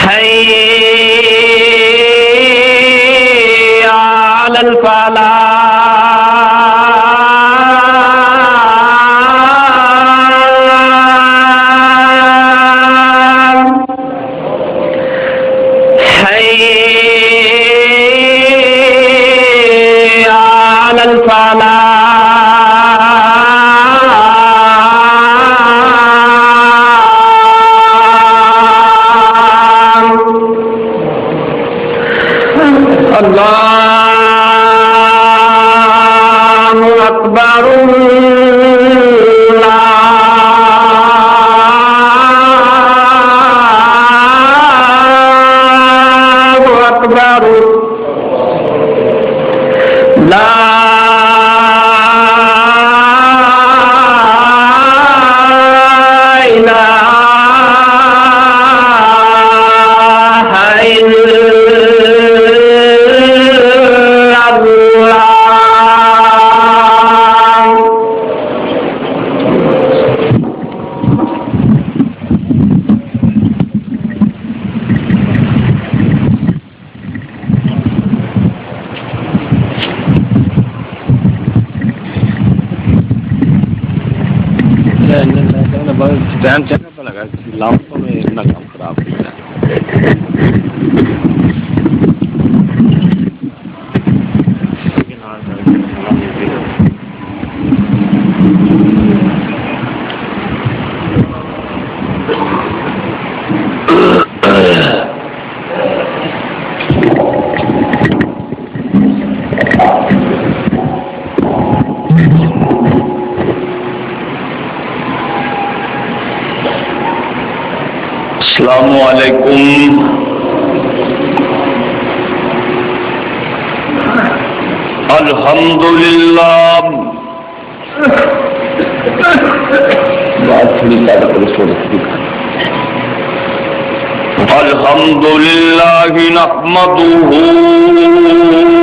حي على الفلاح حي على الفلاح اللہ اکبر اللہ اکبر لا ٹائم چیک پہ لگا لاؤں میں اتنا کام خراب ہو گیا السلام علیکم الحمدللہ الحمدللہ نحمدہ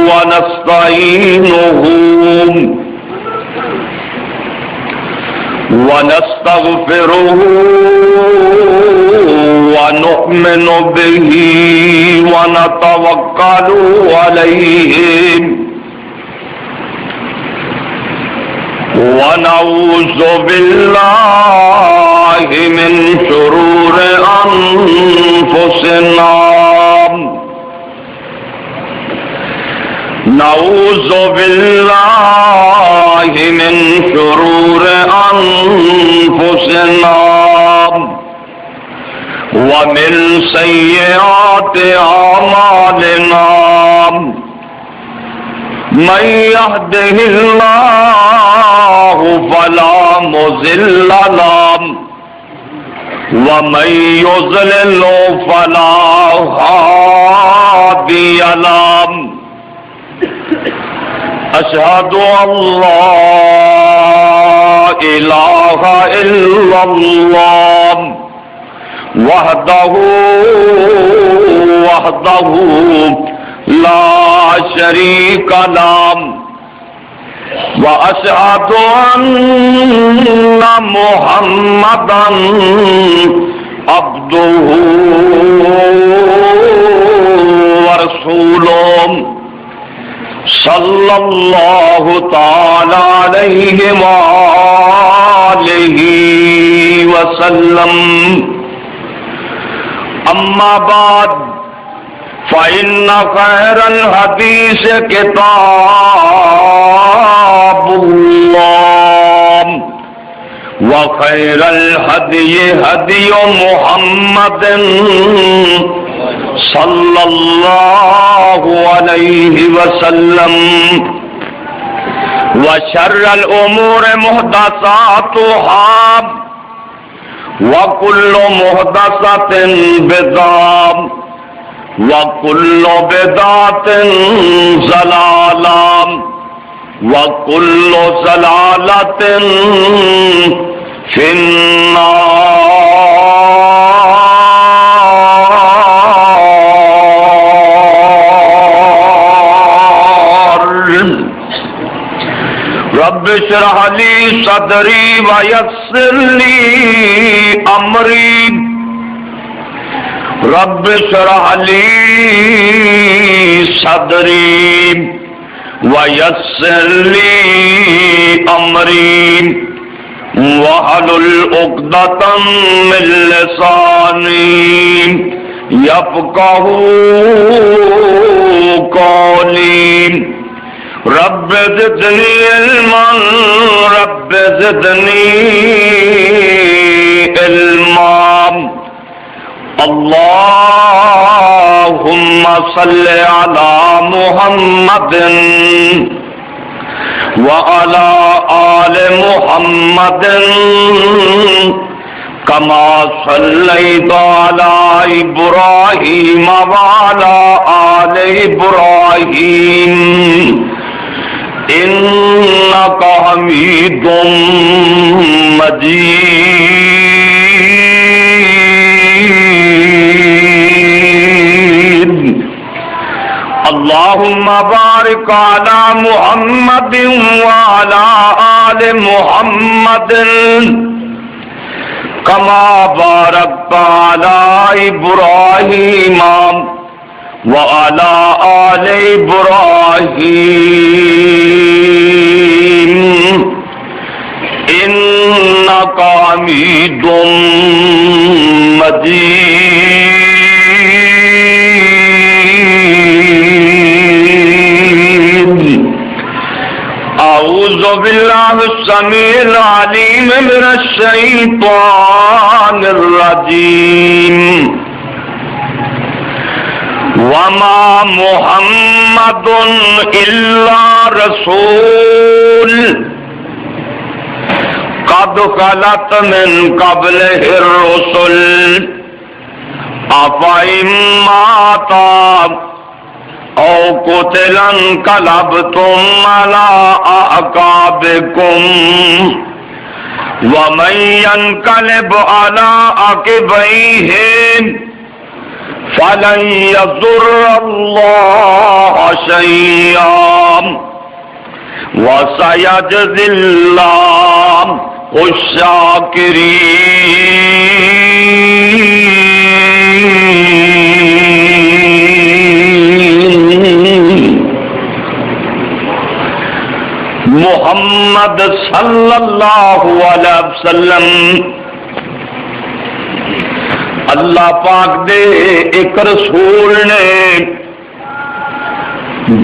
ونستعینہ ونستغفره ونؤمن به ونتوكل عليه ونعوذ بالله من شرور أنفسنا نعوذ بالله من شرور أنفسنا ومن سيئات أعمالنا من يهده الله فلا مضل له ومن يضلل فلا هادي له أشهد أن لا إله إلا الله وحده لا شريك له وأشهد أن محمدا عبده ورسوله صلی اللہ تعالی علیہ وآلہ وسلم اما بعد فإن خیر الحدیث کتاب اللہ وخیر الہدی ہدی محمد صلی اللہ علیہ وسلم وشر الامور محدثاتها وكل محدثة بدعة وكل بدعة ضلالة وكل ضلالة في النار رب اشرح لي صدري ويسر لي أمري رب اشرح لي صدري ويسر لي أمري واحلل عقدة من لساني يفقهوا قولي رب زدني علما رب زدني علما اللهم صل على محمد وعلى آل محمد كما صليت على إبراهيم وعلى آل إبراهيم إنك حميد مجيد اللهم بارك على محمد وعلى آل محمد كما باركت على إبراهيم وعلى آل إبراهيم إنك حميد مجيد أعوذ بالله السميع العليم من الشيطان الرجيم وما محمد إلا رسول قد خلت من قبله الرسل أفإن مات أو قتل انقلبتم على أعقابكم ومن ينقلب على عقبيه فلن يضر الله شيئا وسيجزي الله الشاكرين محمد صلی اللہ علیہ وسلم اللہ پاک دے ایک رسول نے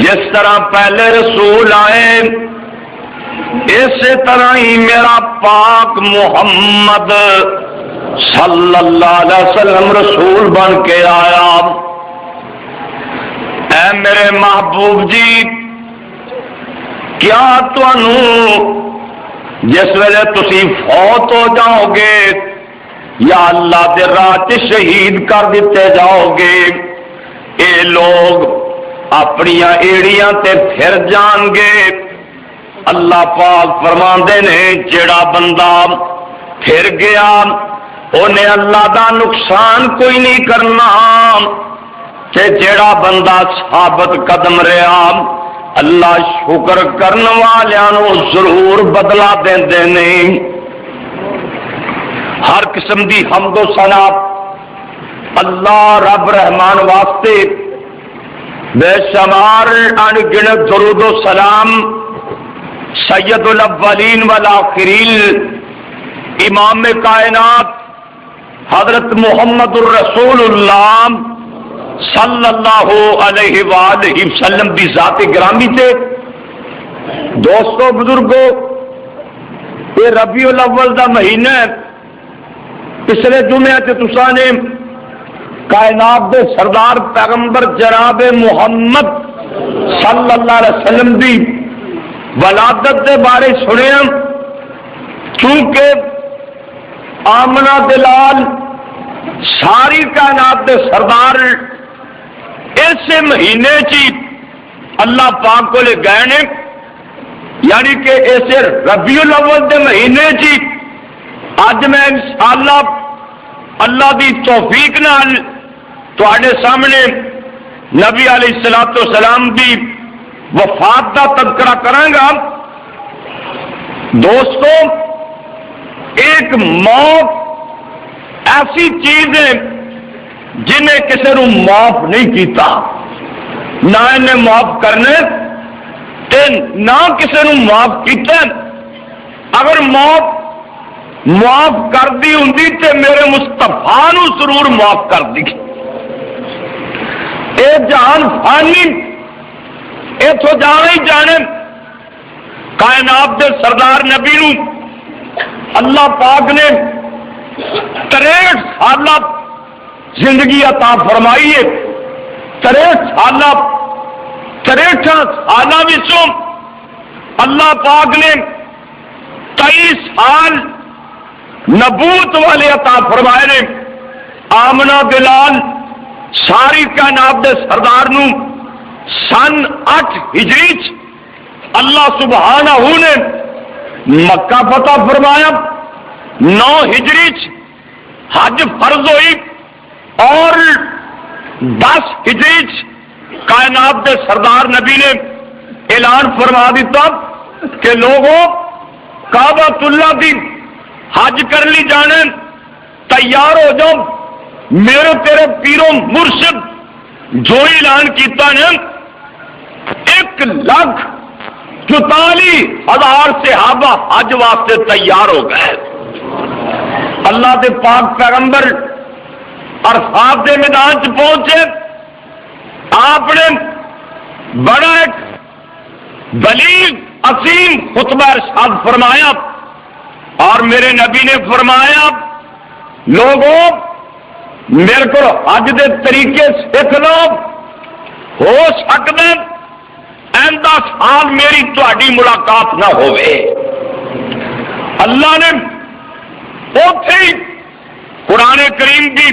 جس طرح پہلے رسول آئے اسی طرح ہی میرا پاک محمد صلی اللہ علیہ وسلم رسول بن کے آیا۔ اے میرے محبوب جی، کیا تانوں جس ویلے تسی فوت ہو جاؤ گے یا اللہ دے راہ تے شہید کر دیتے جاؤ گے، اے لوگ اپنی ایڑیاں تے پھر جان گے۔ اللہ پاک فرماندے نے جڑا بندہ پھر گیا انہیں اللہ دا نقصان کوئی نہیں کرنا، تے جڑا بندہ ثابت قدم رہا اللہ شکر کرن والیاں ضرور بدلا دیندے نے۔ ہر قسم دی حمد و ثنا اللہ رب رحمان واسطے، بے شمار انگنت درود و سلام سید الاولین والآخرین امام کائنات حضرت محمد الرسول اللہ صلی اللہ علیہ وآلہ وسلم دی ذات گرامی تے۔ دوستو بزرگو، یہ ربیع الاول دا مہینہ ہے۔ پچھلے جمعے تے تساں نے کائنات دے سردار پیغمبر جناب محمد صلی اللہ علیہ وسلم دی ولادت دے بارے سنے، چونکہ آمنہ دلال ساری کائنات دے سردار ایسے مہینے چی اللہ پاک کو لے گئے نے، یعنی کہ ایسے ربیع الاول دے مہینے چی آج میں انشاءاللہ اللہ دی توفیق نال تواڈے سامنے نبی علیہ الصلوۃ والسلام دی وفات دا تذکرہ کراں گا۔ دوستو، ایک موت ایسی چیز ہے جنہیں کسی نو معاف نہیں کیتا نہ انہیں معاف کرنے تے نہ کسی نو معاف کیتا. اگر معاف کر دی ہوں تے میرے مصطفیٰ نو ضرور معاف کر دی. اے جہان فانی اتو جانا ہی جانے. کائنات دے سردار نبی نو اللہ پاک نے 63 سالہ زندگی عطا فرمائی ہے. 63 سالہ وچوں اللہ پاک نے 23 سال نبوت والے عطا فرمائے نے. آمنہ بلال ساری کائنات دے سردار نو سن 8 ہجری اللہ سبحانہ نے مکہ فتح فرمایا. 9 ہجری حج فرض ہوئی اور 10 ہجری کائنات دے سردار نبی نے اعلان فرما دیتا کہ لوگوں کعبۃ اللہ دی حج کر لی جانے تیار ہو جاؤ. میرے تیرے پیروں مرشد جو اعلان کیتا نے 1,44,000 صحابہ حج واسطے تیار ہو گئے. اللہ دے پاک پیغمبر عرفات دے میدان چ پہنچے. آپ نے بڑا ایک بلیغ عظیم خطبہ ارشاد فرمایا اور میرے نبی نے فرمایا لوگوں میرے کو حج دے طریقے سیکھ لو. ہو سکتا آئندہ سال میری تہاڈی ملاقات نہ ہوئے. اللہ نے اوتھے ہی قرآن کریم کی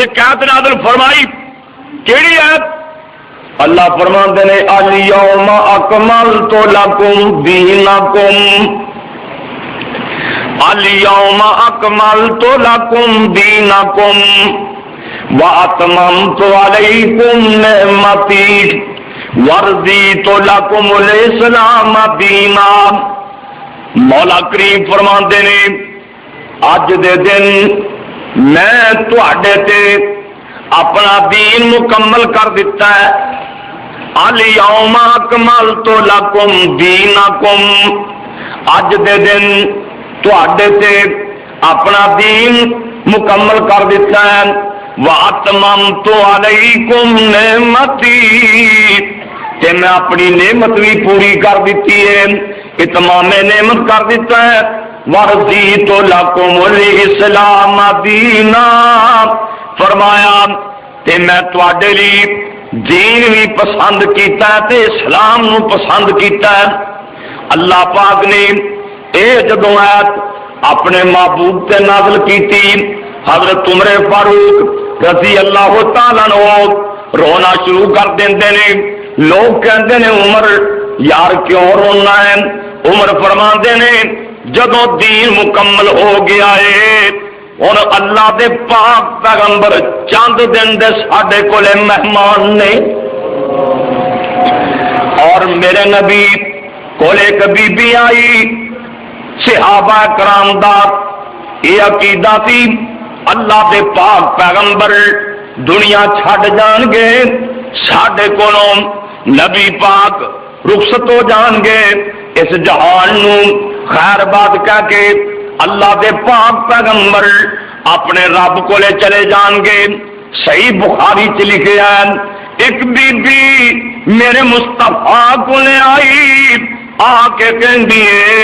ایک آیت نازل فرمائی. کیڑی آیت؟ اللہ فرماتے ہیں الیوم اکملت لکم دینکم الیوم اکملت لکم دینکم واتممت علیکم نعمتی ورضیت لکم الاسلام دینا. مولا کریم فرماتے ہیں اج دے دن میں تواڈے تے اپنا دین مکمل کر دیتا ہے. الیوم اکملت لکم دینکم اج دے دن تواڈے تے اپنا دین مکمل کر دیتا ہے. واتممت علیکم نعمتی تے میں اپنی نعمت بھی پوری کر دیتی ہے. اتمام نعمت کر دیتا ہے. ورضیت لکم الاسلام دینا فرمایا تے میں تواڈے لیے دین بھی پسند کیتا ہے تے اسلام نو پسند کیتا ہے. اللہ پاک نے اے جدوں آیت اپنے محبوب تے نازل کیتی حضرت عمر فاروق رضی اللہ تعالیٰ عنہ رونا شروع کر دیندے نے. لوگ کہندے نے عمر یار کیوں رونا ہے؟ عمر فرماندے نے جدوں دین مکمل ہو گیا ہے اور اللہ دے پاک پیغمبر چند دن دے ساڈے کولے مہمان نے اور میرے نبی کولے ایک بی بی آئی. صحابہ کرام دا یہ عقیدہ سی اللہ دے پاک پیغمبر دنیا چھڈ جان گے ساڈے کولوں نبی پاک رخصت ہو جان گے اس جہان نو خیر بات کہہ کے اللہ دے پاک پیغمبر اپنے رب کو لے چلے جان گے. صحیح بخاری چ لکھا ہے ایک بی بی میرے مصطفیٰ کو لے آئی آ کے کہندی ہے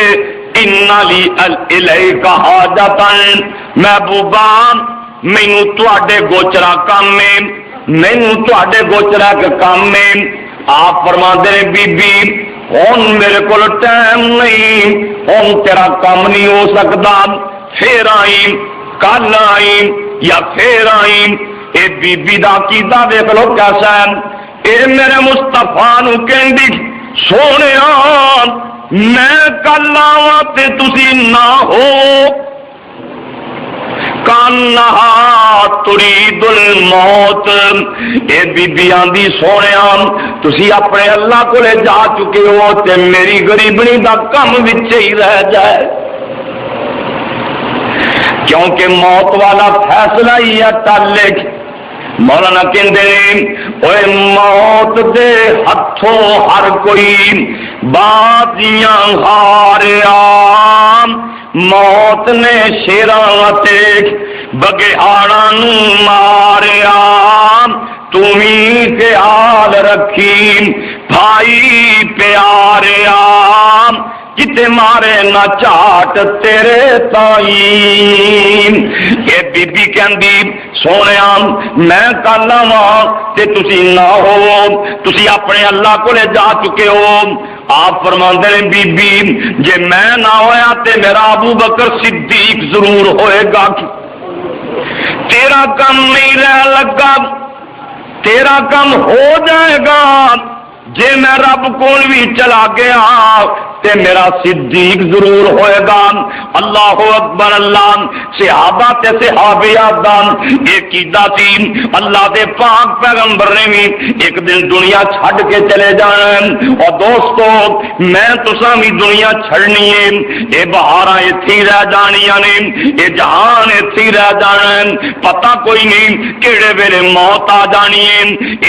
اِنَّ لِي إِلَيْكَ حَاجَةً محبوبہ مینوں تواڈے گوچرا کام میں مینوں تواڈے گوچرا کے کام میں. آپ فرماندے نے بی بی ہن میرے کو ٹائم نہیں ہن تیرا کام نہیں ہو سکتا پھر آئی کل آئی یا پھر آئی. اے بی بی دا عقیدہ دیکھ لو کیسا ہے. اے میرے مصطفیٰ نو کہندی سونیا میں کل آواں تے تسی نہ ہو کانہا ترید الموت. اے بی بی آندی سونیا تسی اپنے اللہ کو لے جا چکے ہو تے میری غریبنی دا کم وچ ہی رہ جائے کیونکہ موت والا فیصلہ ہی ہے ٹالے مولانا کہندے اوے موت دے ہتھوں ہر کوئی بازیاں ہاریا، موت نے شیراں تے بگیاڑاں نوں ماریا، تمہیں خیال رکھی بھائی پیاریا، کتے مارے نہ چاٹ تیرے تائیں۔ یہ بی بی کہندی سونیا میں کل آواں تے تسی نہ ہو، تسی اپنے اللہ کو جا چکے ہو۔ آپ فرماندے نے بی بی جے میں نہ ہویا تے میرا ابو بکر صدیق ضرور ہوئے گا، تیرا کم نہیں رہ لگا، تیرا کم ہو جائے گا۔ جے میں رب کول بھی چلا گیا تے میرا صدیق ضرور ہوئے گا۔ اللہ اکبر اللہ۔ صحابہ تے صحابیات دا ایک قیدا سی، اللہ دے پاک پیغمبر نے بھی ایک دن دنیا چھڈ کے چلے جانا ہے، اور دوستو میں تساں بھی دنیا چھڑنی ہے، اے بہاراں ایتھے رہ جانیاں نے، اے جہان ایتھے رہ جانا ہے، پتہ کوئی نہیں کیڑے ویلے موت آ جانی ہے۔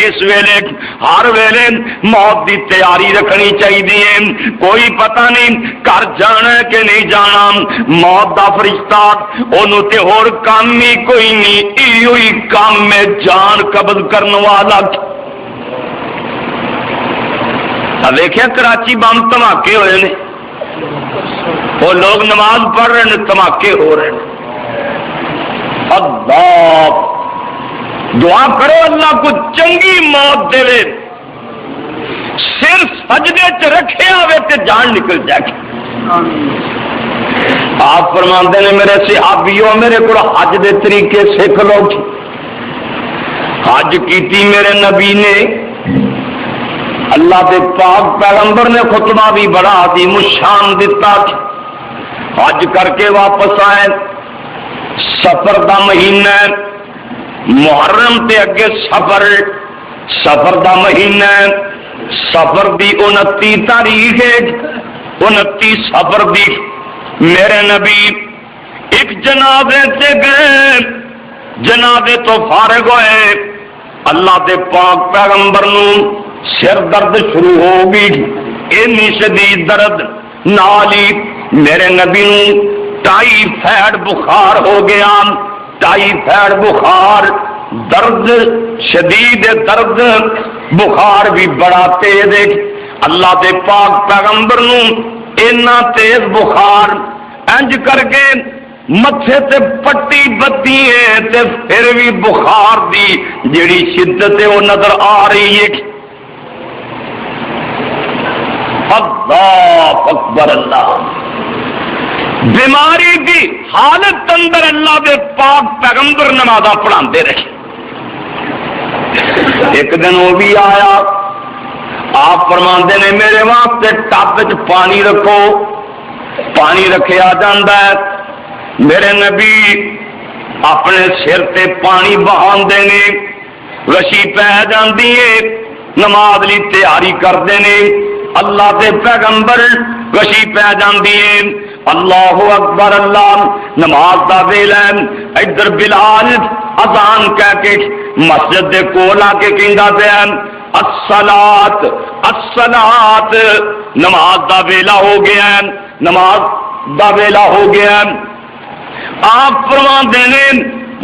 اس ویلے ہر ویلے موت دی تیاری رکھنی چاہیے، کوئی پتہ نہیں گھر جانا ہے کہ نہیں جانا۔ موت دا فرشتہ انہوں تے اور کام ہی کوئی نہیں، ایو ہی کام میں جان قبض کرنے والا۔ دیکھیں کراچی بم دھماکے ہوئے نے، وہ لوگ نماز پڑھ رہے ہیں، دھماکے ہو رہے ہیں۔ اللہ دعا کرو اللہ کو چنگی موت دے، سر سجدے چ رکھے ہوئے تے جان نکل جائے۔ آپ فرماندے نے میرے صحابیوں میرے کو حج دے طریقے سیکھ لو۔ حج کیتی میرے نبی نے، اللہ دے پاک پیغمبر نے خطبہ بھی بڑا عظیم الشان دیتا، حج کر کے واپس آئے۔ سفر دا مہینہ محرم تے اگے سفر دا مہینہ، سفر دی 29 تاریخ ہے، 29 سفر دی میرے نبی ایک جنازے سے گئے، جنازے تو فارغ ہوئے، اللہ دے پاک پیغمبر نو سر درد شروع ہو گئی، اتنی شدید درد نالی میرے نبی نو ٹائیفائڈ بخار ہو گیا، ٹائیفائڈ بخار، درد شدید درد، بخار بھی بڑا تیز ہے۔ اللہ دے پاک پیغمبر نو اتنا تیز بخار، انج کر کے متھے تے پٹی بتی ہے تے پھر بھی بخار دی جڑی شدت ہے وہ نظر آ رہی ہے۔ اللہ اکبر اللہ۔ بیماری دی حالت اندر اللہ دے پاک پیغمبر نمازاں پڑھاندے رہے۔ ایک دن وہ بھی آیا، آپ فرماندے نے میرے واسطے ٹب وچ پانی رکھو، پانی رکھیا جاندا ہے، میرے نبی اپنے سر تے پانی بہاندے نے، رشی پہ جاندی ہے، نماز لی تیاری کردے نے، اللہ دے پیغمبر رشی پہ جاندی ہے، اللہ اکبر اللہ، نماز دا ویلا ہے، ادھر بلال اذان کہہ کے مسجد دے کول آ کے کہندا پیا الصلاۃ الصلاۃ، نماز دا ویلا ہو گیا ہے، نماز دا ویلا ہو گیا ہے۔ آپ فرماندے نے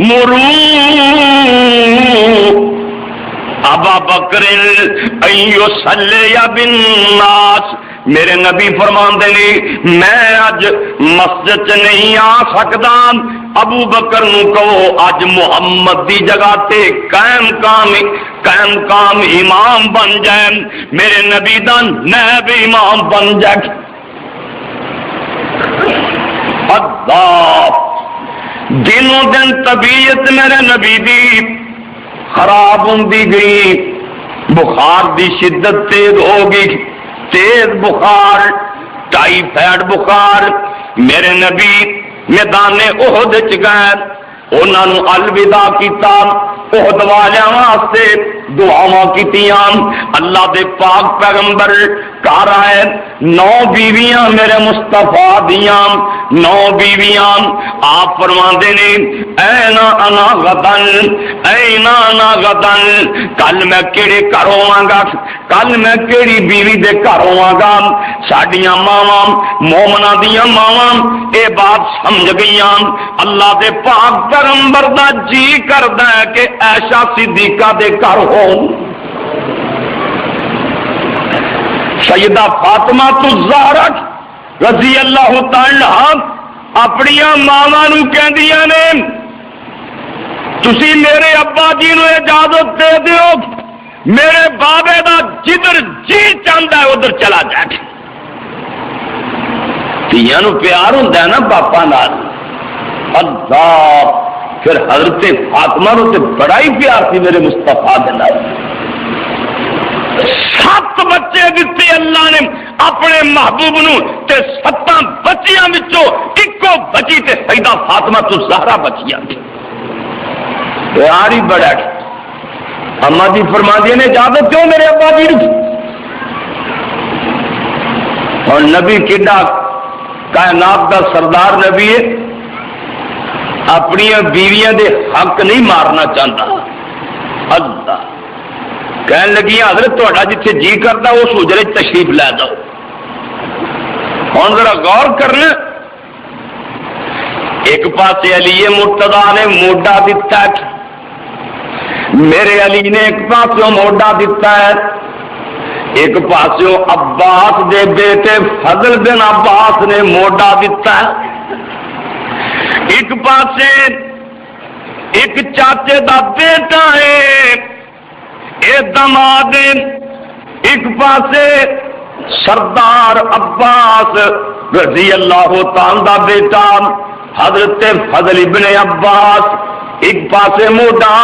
مرو ابا بکر ان یصلی بالناس، میرے نبی فرماندے نے میں اج مسجد چ نہیں آ سکدا، ابو بکر نو کہو اج محمد دی جگہ تے قائم قام امام بن جائے، میرے نبی دا نائب امام بن جائے۔ اللہ دنوں دن طبیعت میرے نبی دی خراب ہوندی گئی، بخار دی شدت تیز ہو گئی، تیز بخار، ٹائیفائڈ بخار۔ میرے نبی میدان احد چ گئے، انہاں نوں الوداع کیتا، احد والیاں واسطے دعاواں کیتیاں اللہ دے پاک پیغمبر کہہ رہا ہے 9 بیویاں میرے مصطفیٰ دیاں 9 بیویاں آپ فرماندے نے اینا انا غدن اینا انا غدن کل میں کیڑے گھر ہوواں گا کل میں کیڑی بیوی دے گھر ہوواں گا ساڈیاں ماواں مومناں دیاں ماواں اے بات سمجھ گئیاں اللہ دے پاک پیغمبر دا جی کردا ہے کہ عائشہ صدیقہ دے گھر ہون سیدہ فاطمہ الزہرا رضی اللہ تعالی عنہا اپنی ماواں نوں کہندیاں نے تسی میرے ابا جی نوں اجازت دے دیو میرے بابے دا جدھر جی چاہتا ہے ادھر چلا جائے تیاں نوں پیار ہوندا ہے نا باپا نال اللہ پھر حضرت فاطمہ نوں تے بڑا ہی پیار سی میرے مصطفیٰ دے نال 7 بچے دیتے اللہ نے اپنے محبوب نوں تے 7 بچیاں وچوں اکو بچی تے سیدہ فاطمہ الزہرا بچیاں پیار ہی بڑا اما جی فرما دی نے اجازت کیوں میرے ابا جی اور نبی کڈا کائنات کا سردار نبی ہے اپنی بیویاں دے حق نہیں مارنا چاہتا اللہ کہن لگی حضرت تہاڈا جتھے جی کرتا اس حجرے تشریف لے جاؤ ہن ذرا غور کرنا ایک پاسے علی مرتضیٰ نے موڈا دتا ہے میرے علی نے ایک پاسوں موڈا دیتا ہے ایک پاسوں عباس دے بیٹے فضل بن عباس نے موڈا دیتا ہے ایک پاسے ایک چاچے دا بیٹا ہے اے دماد ایک پاسے سردار عباس رضی اللہ تعالی دا بیٹا حضرت فضل ابن عباس ایک پاسے موڈا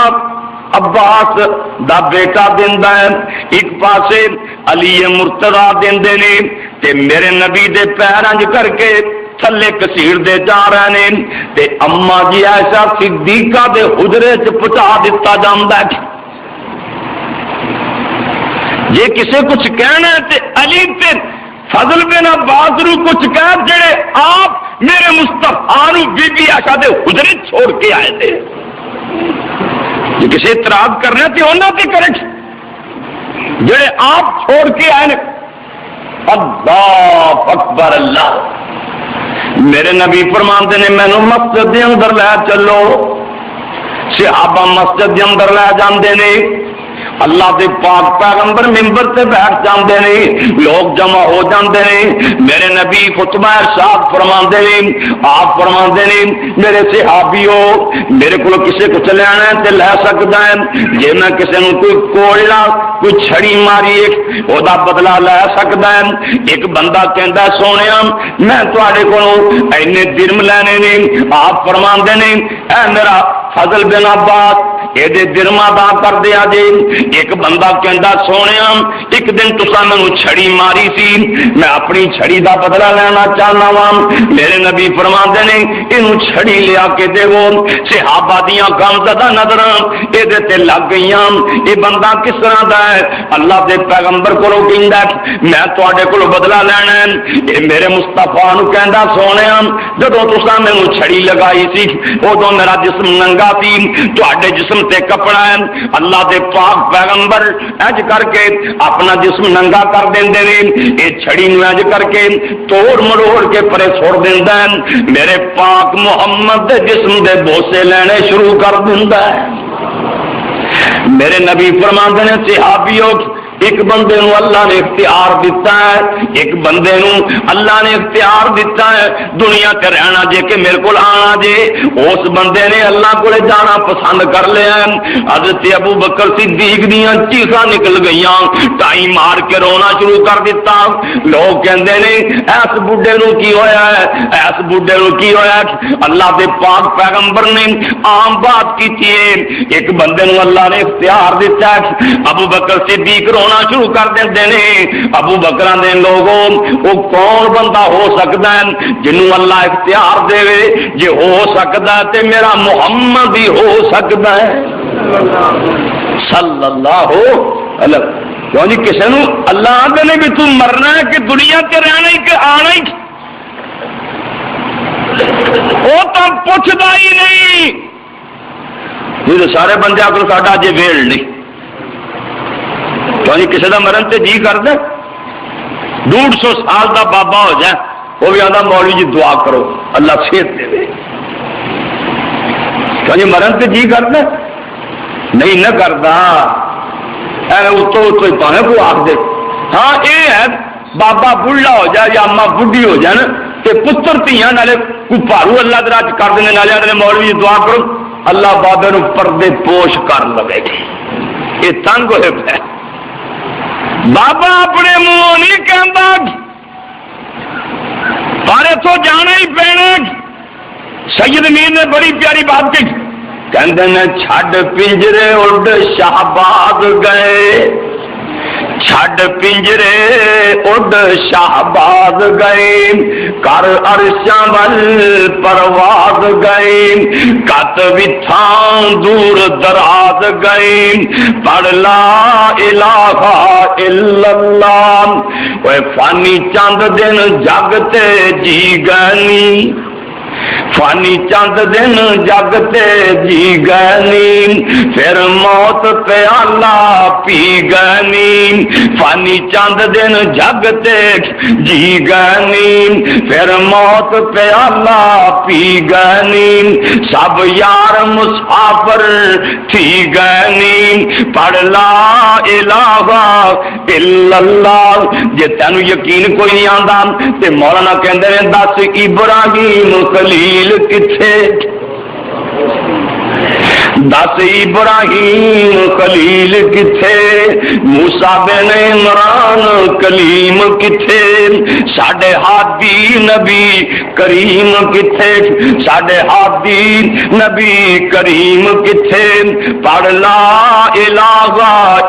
عباس دا بیٹا دیندا ہے ایک پاسے علی مرتضیٰ دیندے نے تے میرے نبی دے پیراں کر کے تھلے کسیڑ دے جا رہے نے تے اما جی عائشہ صدیقہ دے حجرے چ پہنچا دتا جاندا ہے جے کسے کچھ کہنا ہے تے علی تے فضل بن عباس نو کچھ کہہ جڑے آپ میرے مصطفیٰ نو بی بی عائشہ دے حجرے چھوڑ کے آئے تھے جی کسی اعتراض کرنا تے انہاں تے کرے جڑے آپ چھوڑ کے آئے اللہ اکبر اللہ میرے نبی فرماندے نے مینوں مسجد دے اندر لے چلو صحابہ مسجد دے اندر لے جاندے نے اللہ دے پاک پیغمبر منبر تے بیٹھ جاندے نے لوگ جمع ہو جاندے نے میرے نبی خطبہ ارشاد فرماندے نے آپ فرماندے نے میرے صحابیو میرے کو کسے کچھ لینا ہے تے لے سکدا ہے جے میں کسے نوں کوئی کوڑا کوئی چھڑی ماری او دا بدلہ لے سکدا ہے ایک بندہ کہندا سونیا میں تواڈے کولوں اینے درم لینے نے آپ فرماندے نے اے میرا فضل بن عباس اے دے درما دا کر دیا جے ایک بندہ کہندا سونیا ایک دن تساں مینوں چھڑی ماری سی میں اپنی چھڑی دا بدلہ لینا چاہنا وا میرے نبی فرماندے نے اینوں چھڑی لیا کے دیو صحابہ دیاں غمزدہ نظراں اے دے تے لگ گئیاں اے بندہ کس طرح دا ہے اللہ دے پیغمبر کولوں کہندا میں تواڈے کولوں بدلہ لینا ہے اے میرے مصطفیٰ نوں کہندا سونیا جدوں تساں مینوں چھڑی لگائی سی اودوں میرا جسم ننگا سی تواڈے جسم تے کپڑا ہے اللہ دے پاک پیغمبر اج کر کے اپنا جسم ننگا کر دیندے نے اے چھڑی نوں اج کر کے توڑ مڑوڑ کے پرے چھوڑ دیندا ہے میرے پاک محمد دے جسم دے بوسے لینے شروع کر دیندا ہے میرے نبی فرماندے نے صحابیوں ایک بندے نو اللہ نے اختیار دیتا ہے ایک بندے نو اللہ نے اختیار دیتا ہے دنیا تے رہنا جے کہ میرے کو آنا جے اس بندے نے اللہ کو جانا پسند کر لیا حضرت ابو بکر صدیق دیاں چیخاں نکل گئیاں ٹائی مار کے رونا شروع کر دیتا لوگ کہندے نے اس بڈھے نو کی ہویا ہے اس بڈھے نو کی ہویا ہے اللہ دے پاک پیغمبر نے عام بات کی تھی ایک بندے نو اللہ نے اختیار دیتا ہے ابو بکر صدیق شروع کر دیندے نے ابو بکر دے لوگوں وہ کون بندہ ہو سکتا ہے جنوں اللہ اختیار دے جے ہو سکتا ہے تے میرا محمد ہی ہو سکتا ہے صلی اللہ علیہ کیوں جی کسی نے اللہ آدھے نے بھی تم مرنا ہے کہ دنیا تے رہنا ہی کہ آنا ہی وہ تو پوچھتا ہی نہیں یہ تو سارے بندے کو ساڈا اجے ویل نہیں کیوں جی کسی کا مرن تے جی کر دے 150 سال کا بابا ہو جائے وہ بھی آدھا مولوی جی دعا کرو اللہ صحت دے دے کیوں جی مرن تے جی کر دے نہیں نہ کرتا اتو اتو ہی پاوے کو آخ دے ہاں یہ ہے بابا بڑھا ہو جائے یا اما بڑھی ہو جائے تے پتر دھیاں نالے کوئی بھارو اللہ دے راہ کر دینے نالے آدھے مولوی دعا کرو اللہ بابے نو پردے پوش کر لگے گی یہ تنگ ہوئے پہ بابا اپنے منہ نہیں کہندا پر اتوں جانا ہی پینا سید میر نے بڑی پیاری بات کی کہندے نے چھڈ پنجرے اڈ شہباز گئے چھڈ پنجرے اڈ شہباز گئے کر عرشاں ول پرواز گئے کت وتھاں دور دراز گئے پڑھ لا الہ الا اللہ اوے فانی چند دن جگ تے جی گنی فانی چند دن جگ تے جی گنی پھر موت پیالہ پی گنی فانی چند دن جگ تے جی گنی پھر موت پیالہ پی گنی سب یار مسافر تھی گنی پڑھ لا الہ الا اللہ جے تینوں یقین کوئی نہیں آندا تے مولانا کہندے نے دس ابراہیم خلیل کتھے دس ابراہیم خلیل کتھے موسیٰ بن عمران کلیم کتھے ساڈے ہادی نبی کریم کتھے ساڈے ہادی نبی کریم کتھے پڑھ لا الہ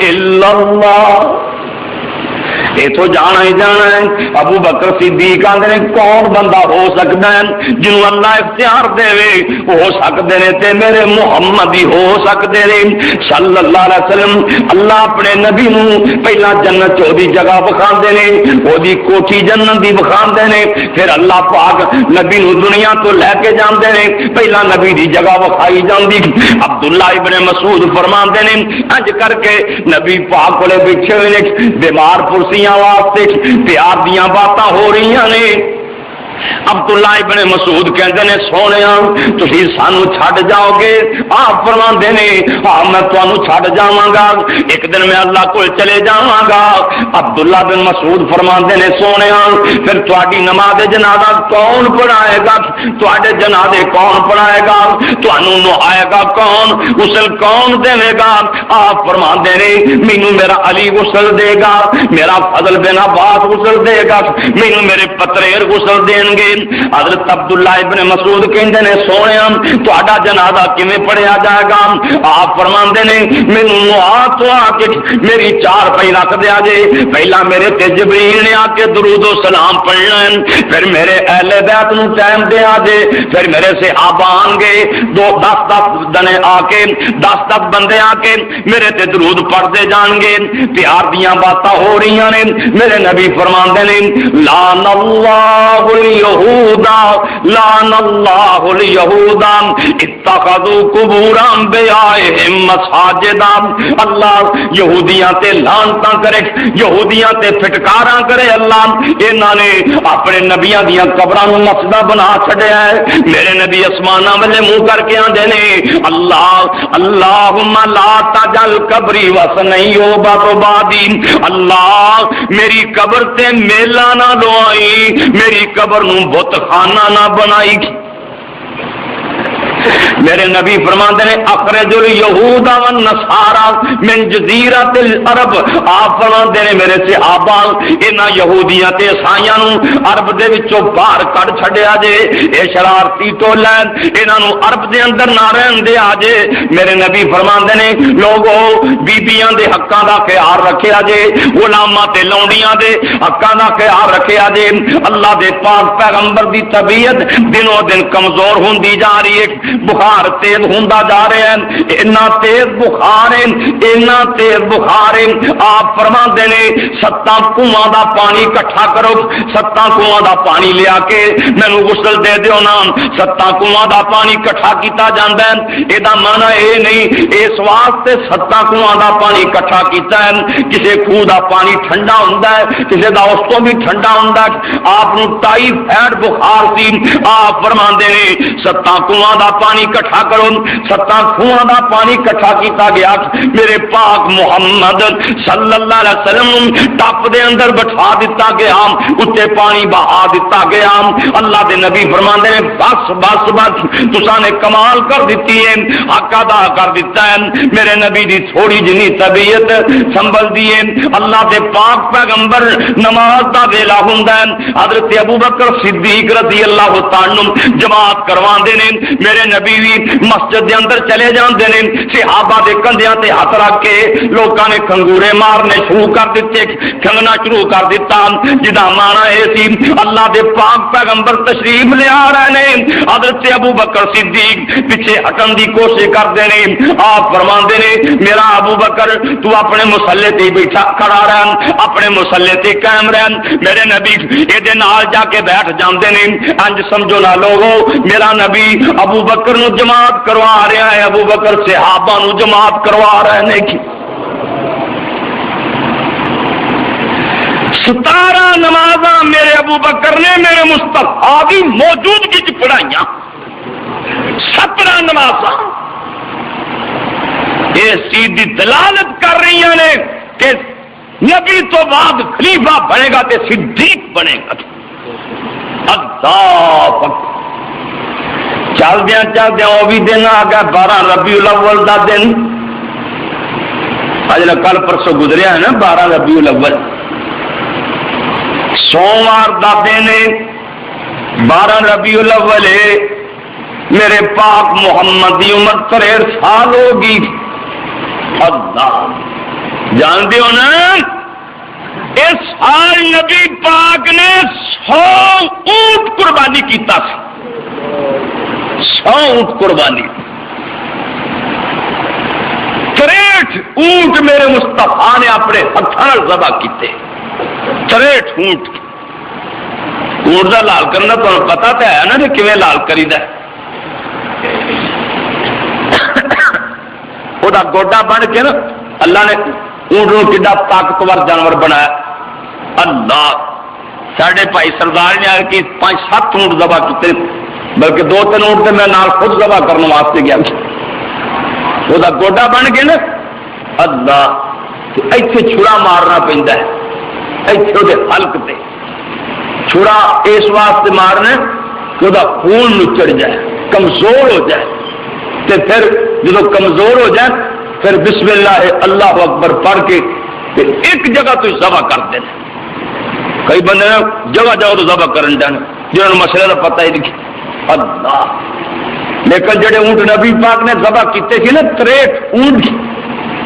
الا اللہ اتو جانا ہی جانا ہے ابو بکر صدیق آندے کون بندہ ہو سکتا ہے جنہوں اللہ اختیار دے ہو سکتے ہیں تے میرے محمد ہی ہو سکتے ہیں صلی اللہ علیہ وسلم اللہ اپنے نبی نو پہلا جنت دی جگہ بکھاندے نے او دی کوٹھی جنت دی بکھاندے نے پھر اللہ پاک نبی نو دنیا تو لے کے جاندے نے پہلا نبی دی جگہ بکھائی جاندی عبداللہ ابن مسعود فرماندے نے انج کر کے نبی پاک کولے بیٹھے ہوئے نے بیمار پرسیاں واسطے پیار دیاں باتاں ہو رہی نے عبداللہ ابن مسعود کہندے نے سونیا تسی سانو چھڈ جاؤ گے آپ فرماندے نے ہاں میں تانوں چھڈ جاواں گا ایک دن میں اللہ کول چلے جاواں گا عبداللہ بن مسعود فرماندے نے سونیا پھر تہاڈی نماز جنازہ کون پڑھائے گا تہاڈے جنازے کون پڑھائے گا تانوں نہائے گا کون غسل کون دے گا آپ فرماندے نے مینوں میرا علی غسل دے گا میرا فضل بن عباس غسل دے گا مینوں میرے پتریر غسل دے حضرت عبداللہ ابن مسعود کہندے نے سونیا تہاڈا جنازہ کیویں پڑھیا جائے گا آپ فرماندے نے مینوں نوا تو آ کے میری چار پئی رکھ دیا جے پہلا میرے تے جبریل نے آ کے درود و سلام پڑھنا ہے پھر میرے اہل بیت نو ٹائم دیا جے پھر میرے صحابہ آن گے 10 دنے آ کے 10 بندے آ کے میرے تے درود پڑھتے جان گے پیار دیاں باتاں ہو رہی نے میرے نبی فرماندے نے لعن اللہ یہودا لعن اللہ الیہودا اتخذوا قبور انبیائہم مساجدا اللہ یہودیاں تے لعنتاں کرے یہودیاں تے پھٹکاراں کرے اللہ انہاں نے اپنے نبیاں دیاں قبراں نوں مسجداں بنا چھڈیا ہے میرے نبی اسماناں والے منہ کر کے آندے نے اللہ اللہم لا تجعل قبری وثنا یعبد بعدی اللہ میری قبر تے میلا نہ لوائی میری قبر نو بت خانہ نہ بنائی میرے نبی فرماندے نے اخرج الیہود والنصارى من جزیرۃ العرب آپ فرماندے نے میرے صحابہ انہاں یہودیاں تے عیسائیاں نو عرب دے وچوں باہر کڈ چھڈیا جے اے شرارتی ٹولا انہاں نو عرب دے اندر نہ رہن دیا جے میرے نبی فرماندے نے لوگو بیبییاں دے حقاں دا خیال رکھیا جے غلاماں تے لونڈیاں دے حقاں دا خیال رکھیا جے اللہ دے پاک پیغمبر دی طبیعت دنوں دن کمزور ہوندی جا رہی ہے بخار تیز ہوندا جا رہا ہے، اتنا تیز بخار ہے، اتنا تیز بخار ہے۔ آپ فرماندے نے 7 کنواں دا پانی اکٹھا کرو، 7 کنواں دا پانی لیا کے مینوں غسل دے دیو نا۔ 7 کنواں دا پانی اکٹھا کیتا جاندا ہے، اے دا معنی اے نہیں اس واسطے 7 کنواں دا پانی اکٹھا کیتا ہے کسے خੂਹ دا پانی ٹھنڈا ہوندا ہے، کسے دا اس تو بھی ٹھنڈا ہوندا ہے۔ آپ نو ٹائیفائڈ بخار سی، آپ فرماندے نے 7 کنواں دا پانی اکٹھا کرو، 7 کنواں دا پانی اکٹھا کیتا گیا، میرے پاک محمد صلی اللہ علیہ وسلم ٹپ دے اندر بٹھا دیتا گیا، اتنے پانی بہا دیتا گیا۔ اللہ دے نبی فرماندے نے بس بس بس تساں نے کمال کر دیتی ہے، حق ادا کر دیتا ہے۔ میرے نبی دی تھوڑی جنی طبیعت سنبھل دیے، اللہ دے پاک پیغمبر نماز دا ویلا ہوندا ہے، حضرت ابوبکر صدیق رضی اللہ تعالی عنہ جماعت کرواندے نے، میرے نبی بھی مسجد دے اندر چلے جاندے نے، صحابہ دے کندھیاں تے ہاتھ رکھ کے لوکاں نے کھنگورے مارنے شروع کر دیتے، کھنگنا شروع کر دیتا، جدا مانا اے سی اللہ دے پاک پیغمبر تشریف لے آ رہے نے، حضرت ابوبکر صدیق پیچھے ہٹن دی کوشش کردے نے۔ آپ فرماندے نے میرا ابوبکر تو اپنے مصلے تے بیٹھا کھڑا رہن، اپنے مصلے تے قائم رہن، میرے نبی اے نال جا کے بیٹھ جاندے نے۔ انج سمجھو نہ لوگو میرا نبی ابوبکر نو جماعت کروا رہا ہے، ابوبکر صحابہ نو جماعت کروا رہے نے۔ 17 نمازاں میرے ابوبکر نے میرے مصطفیٰ کی موجودگی چ پڑھائیاں، 17 نمازاں یہ سیدھی دلالت کر رہی ہیں کہ نبی تو بعد خلیفہ بنے گا تے صدیق بنے گا۔ اللہ چلدیا وہ بھی دن آ گیا 12 ربیع الاول دا دن، اج کل پرسوں گزریا ہے نا 12 ربیع الاول، سوموار دا دن 12 ربیع الاول ہے۔ میرے پاک محمد دی عمر 63 سال ہوگی۔ اللہ جانتے ہو نا اس سال نبی پاک نے 100 اونٹ قربانی کیتا سی، 100 اونٹ قربانی، 63 اونٹ میرے مصطفیٰ نے اپنے ہاتھوں ذبح کیتے، 63 اونٹ۔ اونٹ کا لال کرنا تمہیں پتا تو ہے نا کہ کیویں لال کریدا ہے، وہ گوڈا بن کے نا اللہ نے اونٹ نو کڈا طاقتور جانور بنایا۔ اللہ ساڈے بھائی سردار نے آ کے 5-7 اونٹ ذبح کیتے، بلکہ 2-3 اونٹ تو میں نال خود ذبح کرنے واسطے گیا، وہ گوڈا بن کے نا اللہ ایتھے چھڑا مارنا پیندا ہے، ایتھے وہ حلق تے چھڑا اس واسطے مارنا کہ وہ خون نچڑ جائے، کمزور ہو جائے، تے پھر جب کمزور ہو جائے پھر بسم اللہ اللہ اکبر پڑھ کے ایک جگہ تو ذبح کر دینا۔ کئی بندے جگہ جگہ تو ذبح کرن دینا جنہوں نے مسئلے کا پتہ ہی نہیں۔ اللہ لیکن جڑے اونٹ نبی پاک نے ذبح کیتے تھے نا 63 اونٹ،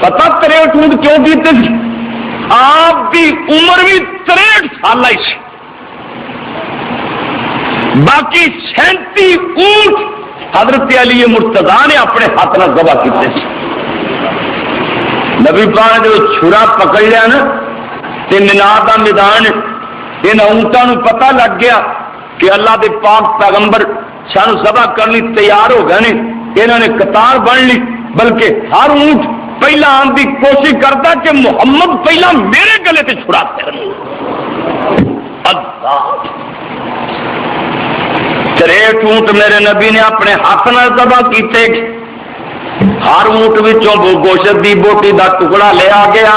پتا 63 اونٹ کیوں کیتے تھے؟ آپ کی عمر بھی 63 سال ہی سی، باقی 37 اونٹ حضرت علی مرتضیٰ نے اپنے ہاتھ میں ذبح کیتے تھے۔ نبی پاک نے جو چھرا پکڑ لیا نا تے مینار دا میدان ان اونٹاں نو پتہ لگ گیا کہ اللہ دے پاک پیغمبر سانو ذبح کرنے تیار ہو گئے نے، انہوں نے قطار بن لی، بلکہ ہر اونٹ پہلا آن کی کوشش کرتا کہ محمد پہلا میرے گلے تے چھڑاتے رہے۔ اللہ 63 اونٹ میرے نبی نے اپنے ہاتھ میں ذبح کیتے، ہر اونٹ وچوں گوشت دی بوٹی دا ٹکڑا لیا گیا،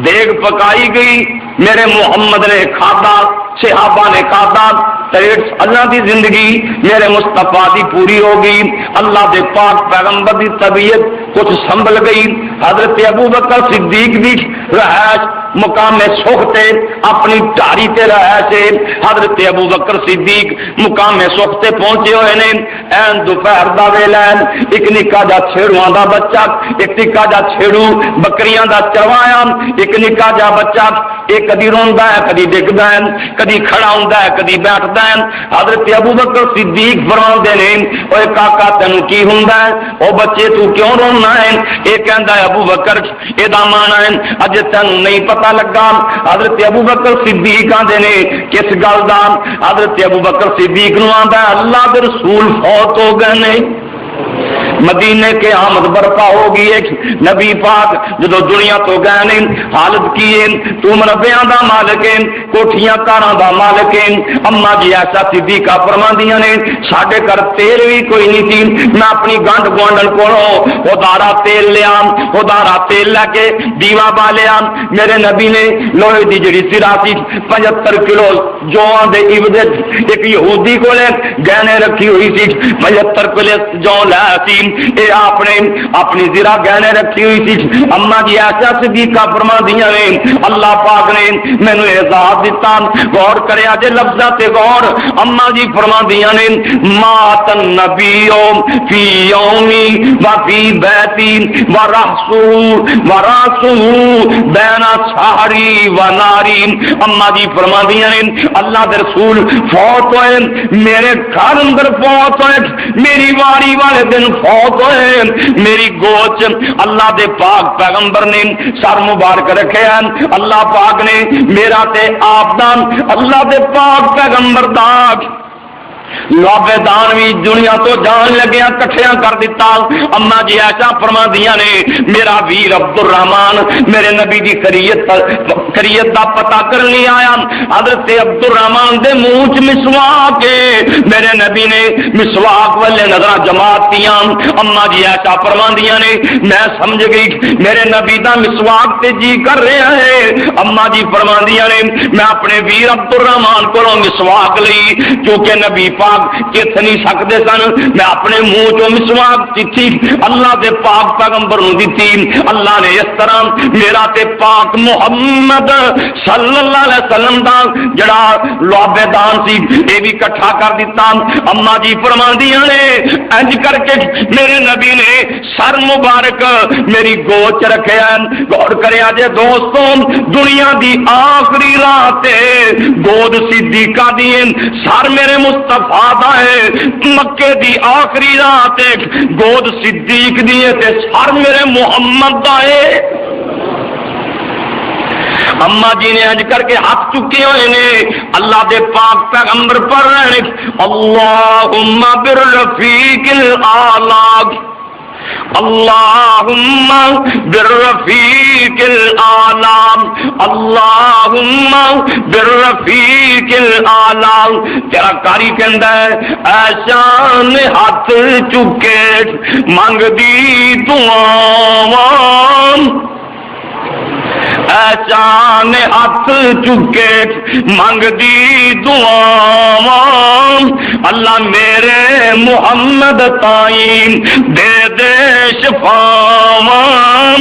دیگ پکائی گئی، میرے محمد نے کھادا، صحابہ نے کھادا، 63 سالوں کی زندگی میرے مصطفیٰ دی پوری ہو گئی۔ اللہ دے پاک پیغمبر دی طبیعت کچھ سنبھل گئی، حضرت ابوبکر صدیق دی رہائش مقام سکھ تے اپنی ٹاری تے رہائش، حضرت ابوبکر صدیق مقام سکھ تے پہنچے ہوئے نے۔ این دوپہر دا ویلا، ایک نکا جا چھیڑواں دا بچہ، ایک نکا جا چھیڑو بکریاں دا چروایا، ایک نکا جا بچہ یہ کدی روندا ہے کدی ڈگدا ہے کدی کھڑا ہوندا ہے کدی بیٹھدا ہے. حضرت ابو بکر صدیق فرماندے نے اوے کاکا تینوں کی ہوندا ہے او بچے تو کیوں رونا ہے؟ یہ کہندا ہے ابو بکر اے دا مانا ہے اج تینوں نہیں پتہ لگا. حضرت ابو بکر صدیق آندے نے کس گل دا؟ حضرت ابو بکر صدیق نو آندا ہے اللہ دے رسول فوت ہو گئے نے مدینے کے آمد برپا ہو گئی ہے. نبی پاک جدو دنیا تو گئے نے حالت کی ہے تو منبیاں دا مالک ہے کوٹھیاں کاراں دا مالک ہے. اما جی ایسا صدیقہ فرماندیاں نے ساڈے گھر تیل بھی کوئی نہیں تھی میں اپنی گنڈ گوانڈن کولوں ادارا تیل لیا ادارا تیل لے کے دیوا بالیا. میرے نبی نے لوہے دی جڑی سرا سی 75 کلو جواں دے عوض ایک یہودی کولے گہنے رکھی ہوئی سی 75 کلو جو لے سی اے آپ نے اپنی زرا گہنے رکھی ہوئی تھی. اما جی ایسا صدیقہ فرماندیاں نے اللہ پاک نے مینوں اعزاز دیتا. غور کریا جے لفظاں تے غور. اما جی فرماندیاں نے مات النبی فی یومی و فی بیتی و راسو بین سحری و ناری. اما جی فرماندیاں نے اللہ دے رسول فوت ہوئے میرے گھر اندر فوت ہوئے میری واری والے دن فوت ہوئے میری گوچ اللہ دے پاک پیغمبر نے سر مبارک رکھے ہیں. اللہ پاک نے میرا تے آپ دا اللہ دے پاک پیغمبر دا لابے دان بھی دنیا تو جان لگیا کٹھیاں کر دیتا. اما جی ایسا فرماندیاں نے میرا ویر عبد الرحمان میرے نبی دی خریت دا پتہ کرنے آیا. حضرت عبد الرحمان دے منہ چ مسواک کے میرے نبی نے مسواک والے نظر جماعت دیاں. اما جی ایسا فرماندیاں نے میں سمجھ گئی میرے نبی دا مسواک تے جی کر رہا ہے. اما جی فرماندیاں نے میں اپنے ویر عبد الرحمان کو مسواک لئی کیونکہ نبی پاک کت نہیں سکتے سن. میں اپنے منہ چو مسواک چٹھی اللہ دے پاک پیغمبر نو دتی. اللہ نے اس طرح میرا تے پاک محمد صلی اللہ علیہ وسلم دا جڑا لعب دان سی اے بھی اکٹھا کر دیتا. اما جی فرماندیاں نے انج کر کے میرے نبی نے سر مبارک میری گود چ رکھیا. غور کریا جے دوستوں دنیا دی آخری رات گود صدیقہ دی سر میرے مصطفیٰ ہے مکے دی آخری رات گود صدیق دی تے سر میرے محمد دا ہے. اما جی نے اج کر کے ہاتھ چکے ہوئے نے اللہ دے پاک پیغمبر پر رہنے اللہم بالرفیق الاعلی اللہم بالرفیق الاعلی اللہم بالرفیق الاعلی. تیرا کاری کہندا ہے ایشان ہاتھ چکے منگ دی دعاواں ایشان ہاتھ چکے منگ دی دعاواں اللہ میرے محمد تائیں دے دے شفاواں.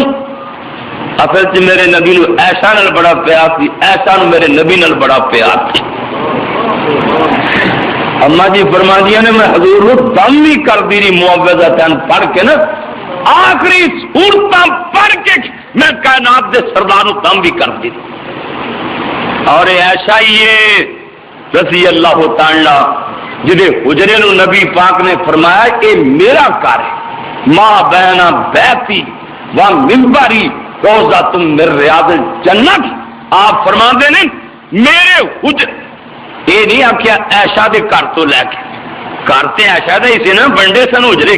اصل چ میرے نبی نو ایسا نال بڑا پیار سی ایسا نو میرے نبی نال بڑا پیار سی. اما جی فرماندیاں نے میں حضور نو دم ہی کر دی رہی معوذتین پڑھ کے نا آخری سورتاں پڑھ کے میں کائنات دے سردار دم بھی کر دی. اور ایسا ہی ہے رضی اللہ تعالی جدے حجرے نو نبی پاک نے فرمایا کہ میرا گھر ہے ماں بہنا بیتی و منبری روزہ تم من ریاض الجنت. آپ فرما دے نے میرے حجر یہ نہیں آخیا ایشا دے گھر تو لے کے گھر تے ایشا دے سی نا بنڈے سن حجرے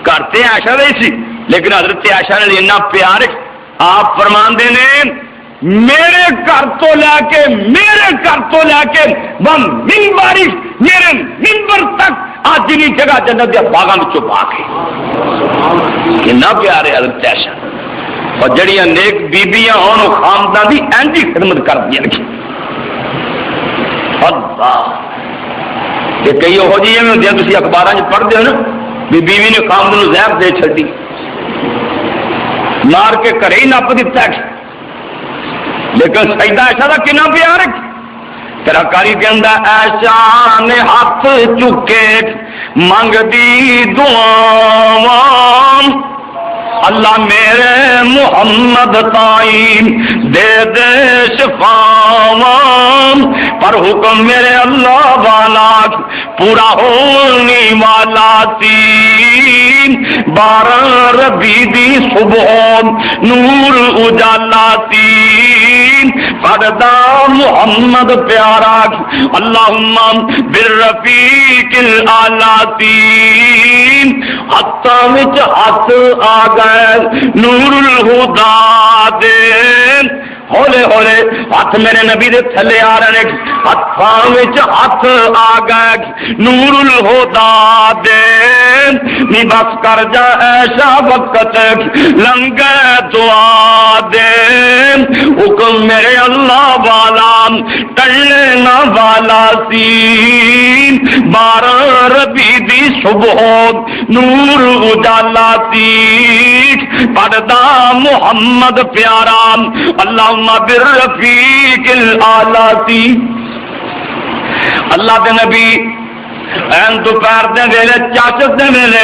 گھر تے ایشا دے سی لیکن حضرت ایشا نے اتنا پیار آپ فرماندے نے میرے گھر تو لے کے وہ منبری میرے منبر تک آج نہیں جگہ جنت دے باغاں وچوں پا کے کتنا پیار ہے حضرت ایشا. اور جڑیاں نیک بیبیاں ہون وہ خاندان دی اینجی خدمت کر دیا لکھی. اللہ یہ کئی ہو جی میں ہوندیاں تسی اخباراں وچ پڑھدے ہو نا بیوی نے خامد نو زہر دے چھڈی مار کے گھرے ہی نپ دیتا ہے لیکن سجدہ ایسا دا کنا پیار ہے. تیرا کاری کہندا ایسا نے ہاتھ چکے منگ دی دعاواں اللہ میرے محمد تائیں دے دے شفاواں، پر حکم میرے اللہ والا پورا ہونے والا سی، 12 ربیع دی صبح نور اجالا سی، پڑھدا محمد پیارا اللہم بالرفیق الاعلی سی، ہاتھاں وچ ہاتھ آ گئے نور الہدا دے، ہولے ہولے ہاتھ میرے نبی دے تھلے آ رہے ہیں، ہاتھاں وچ ہاتھ آ گئے نور الہدا دے، نی بس کر جا ایسا وقت لنگے دعا دے، حکم میرے اللہ والا ٹلنے نہ والا سی، 12 ربیع دی صبح نور اجالا سی، پڑھدا محمد پیارا اللہم بالرفیق الاعلی سی۔ اللہ دے نبی این دوپہر دے ویلے چاچت دے ویلے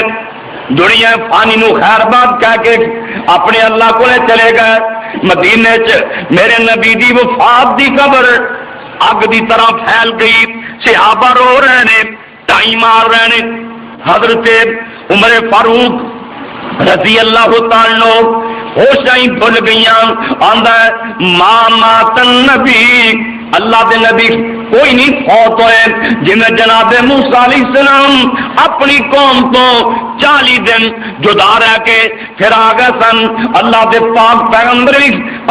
دنیا فانی نو خیر بات کہہ کے اپنے اللہ کو چلے گئے، مدینے چ میرے نبی دی وفات دی خبر اگ دی طرح پھیل گئی، صحابہ رو رہے نے، ٹائی مار رہے نے، حضرت عمر فاروق رضی اللہ تعالی عنہ ہوشیں بھول گئیاں، آندا ہے ماں ماتن نبی، اللہ دے نبی کوئی نہیں فوت ہوئے، جنہیں جناب موسیٰ علیہ السلام اپنی قوم تو 40 دن جدا رہ کے پھر آگے سن، اللہ دے پاک پیغمبر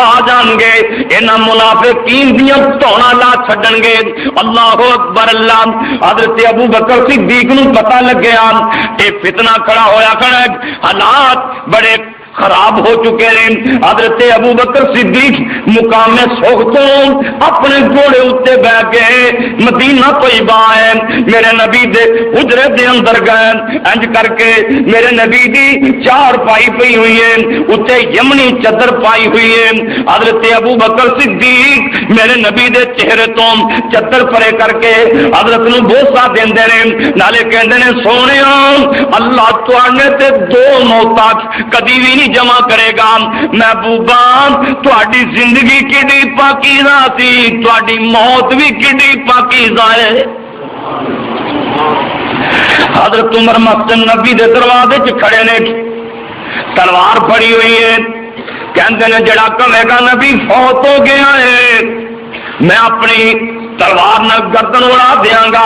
آ جان گے، انہاں منافقین دیاں توڑا لا چھڈن گے، اللہ اکبر اللہ۔ حضرت ابو بکر صدیق نو پتہ لگیا اے فتنہ کھڑا ہویا کھڑا ہے، حالات بڑے خراب ہو چکے ہیں، حضرت ابو بکر صدیق مقام سوختوں اپنے گھوڑے اتے بیٹھ گئے، مدینہ طیبہ ہے، میرے نبی دے حجرے دے اندر گئے، انج کر کے میرے نبی دی 4 پائی پئی ہوئی ہے، اتے یمنی چادر پائی ہوئی ہے، حضرت ابو بکر صدیق میرے نبی دے چہرے تو چادر پرے کر کے حضرت نو بوسا دیندے نے، نالے کہندے نے سونیا اللہ تواڈے تے 2 موتاں کدی بھی نہیں جمع کرے گا، محبوبا تہاڈی زندگی کڈی پاکیزہ سی، تہاڈی موت بھی کڈی پاکیزہ ہے۔ حضرت عمر مسجد نبی دے دروازے چ کھڑے نے، تلوار پھڑی ہوئی ہے، کہندے نے جڑا کہے گا نبی فوت ہو گیا ہے میں اپنی تلوار نہ گردن اڑا دیاں گا۔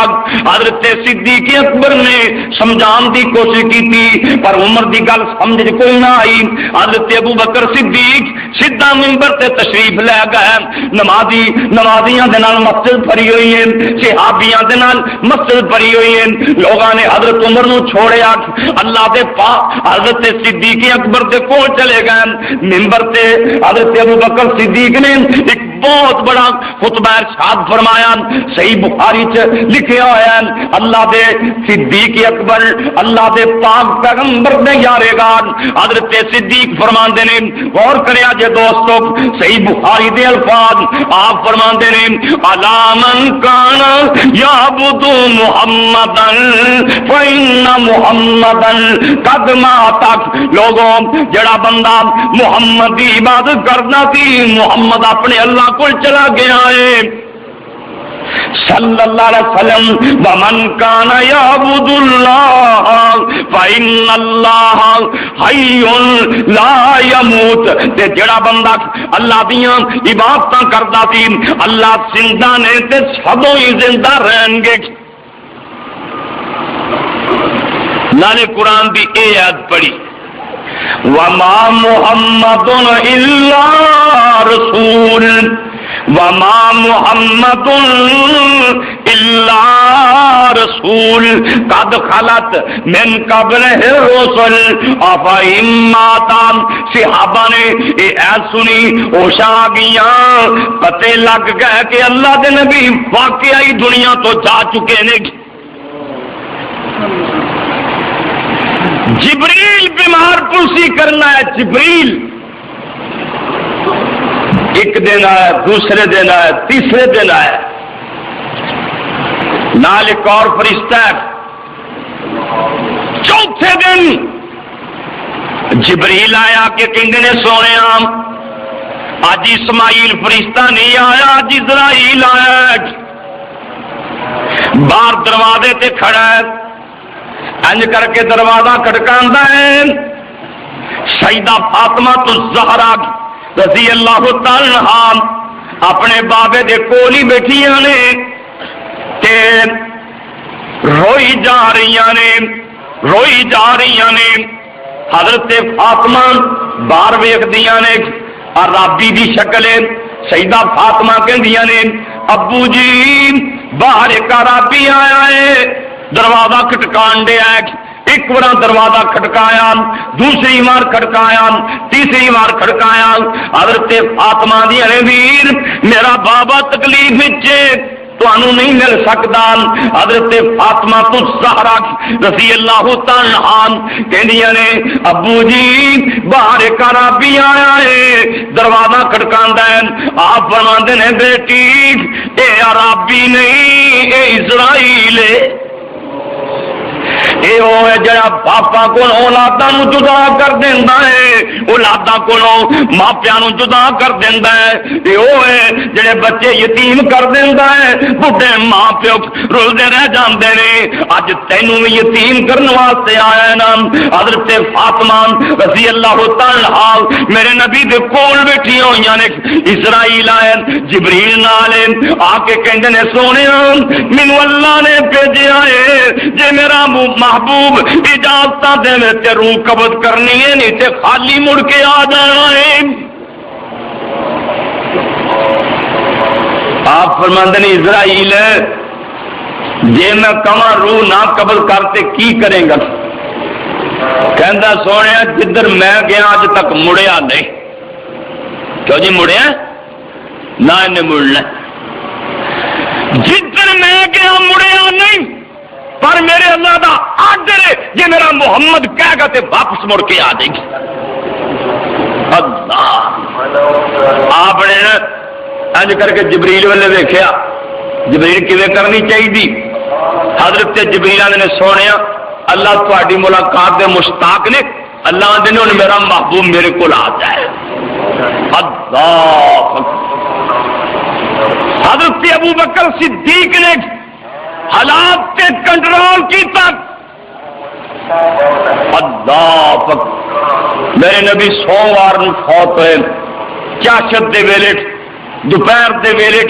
حضرت صدیق اکبر نے سمجھان دی کوشش کی تھی پر عمر دی گل سمجھ کوئی نہ آئی، حضرت ابو بکر صدیق سیدھا منبر تے تشریف لے گئے، نمازیاں دے نال مسجد بھری ہوئی ہے، صحابیاں دے نال مسجد بھری ہوئی ہے، لوگاں نے حضرت عمر نو چھوڑیا، اللہ دے پاک حضرت صدیق اکبر دے کول چلے گئے، منبر تے حضرت ابو بکر صدیق نے ایک بہت بڑا خطبہ ارشاد فرمایا، صحیح بخاری چ لکھیا ہوا ہے، اللہ دے صدیق اکبر اللہ دے پاک پیغمبر دے یاریگان حضرت صدیق فرماندے نے، غور کریا جے دوستو صحیح بخاری دے الفاظ آپ فرماندے نے، الا من کان یعبد محمدا فإن محمدا قد مات، لوگوں جڑا بندہ محمد دی عبادت کرنا سی محمد اپنے اللہ کو چلا گیا ہے صلی اللہ علیہ وسلم، ومن کان یعبد اللہ فإن اللہ حی لا یموت، تے جڑا بندہ اللہ دیاں عبادتاں کردا سی اللہ زندہ نے تے سدوں ہی زندہ رہن گے۔ نالے قرآن دی اے آیت پڑھی وما محمد الا رسول وما محمد الا رسول قد خلت من قبلہ الرسل افإن مات، صحابہ نے اے سنی ہوشاں آ گئیاں، پتے لگ گئے کہ اللہ دے نبی واقعی دنیا تو جا چکے نے۔ جبریل بیمار پرسی کرنا ہے، جبریل ایک دن آیا، دوسرے دن آیا، تیسرے دن آیا، نال ایک اور فرشتہ ہے، چوتھے دن جبریل آیا کہ کہندے نے سونے اج اسماعیل فرشتہ نہیں آیا، اج اسرائیل آیا۔ باہر دروازے تے کھڑا ہے، انج کر کے دروازہ کھڑکاندا ہے۔ سیدہ فاطمہ الزہرا رضی اللہ تعالی عنہا اپنے بابے دے کول ہی بیٹھیاں نے تے روئی جا رہی نے۔ حضرت فاطمہ باہر ویکھدیاں نے، عرابی دی شکل ہے۔ سیدہ فاطمہ کہندیاں نے ابو جی باہر ایک عرابی آیا ہے، دروازہ کھٹکان دیا ہے۔ ایک بار دروازہ کھٹکایا، دوسری بار کھٹکایا، تیسری بار کھٹکایا۔ حضرت فاطمہ دی نے ویر میرا بابا تکلیف وچ تانوں نہیں مل سکدا۔ حضرت فاطمہ الزہرا رضی اللہ تعالی عنہا کہندیاں نے ابو جی باہر ایک عربی آیا ہے، دروازہ کھٹکاندا ہے۔ آپ فرماندے نے بیٹی اے عربی نہیں، اے اسرائیل ہے۔ اے او ہے جڑا باپا کو اولاداں نو جدا کر دیندا ہے، اولاداں کو ماپیاں نو جدا کر دیندا ہے۔ اے او ہے جڑے بچے یتیم کر دیندا ہے، بڈھے ماں پیو رلدے رہ جاندے نے۔ اج تینوں بھی یتیم کرن واسطے آیا ہے نا۔ حضرت فاطمہ رضی اللہ تعالی عنہ میرے نبی دے کول بیٹھی ہوئیاں نے۔ اسرائیل آئے، جبریل نال آ کے کہندے نے سونیا مینوں اللہ نے بھیجیا ہے، جے میرا محبوب اجازت دے تے روح قبض کرنی ہے، نہیں تے خالی مڑ کے آ جانا ہے۔ آپ فرماندے نے اسرائیل جے میں کہاں روح نہ قبض کرتے کی کریں گا؟ کہندا سونے جدھر میں گیا اج تک مڑیا نہیں۔ کیوں جی مڑیا نہ انہیں مڑنا، جدھر میں گیا مڑیا نہیں، پر میرے اللہ دا آرڈر ہے جی میرا محمد کہے گا تے واپس مڑ کے آ جائے گی۔ اللہ آپ نے انج کر کے جبریل والے دیکھا، جبریل کیویں کرنی چاہیے؟ حضرت جبریل نے سونے اللہ تہاڈی ملاقات دے مشتاق نے، اللہ دے نے میرا محبوب میرے کو آ جائے۔ اللہ حضرت ابو بکر صدیق نے حالات تے کنٹرول کیتا۔ اللہ میرے نبی سوموار نو فوت ہوئے، چاشت دے ویلے دوپہر دے ویلے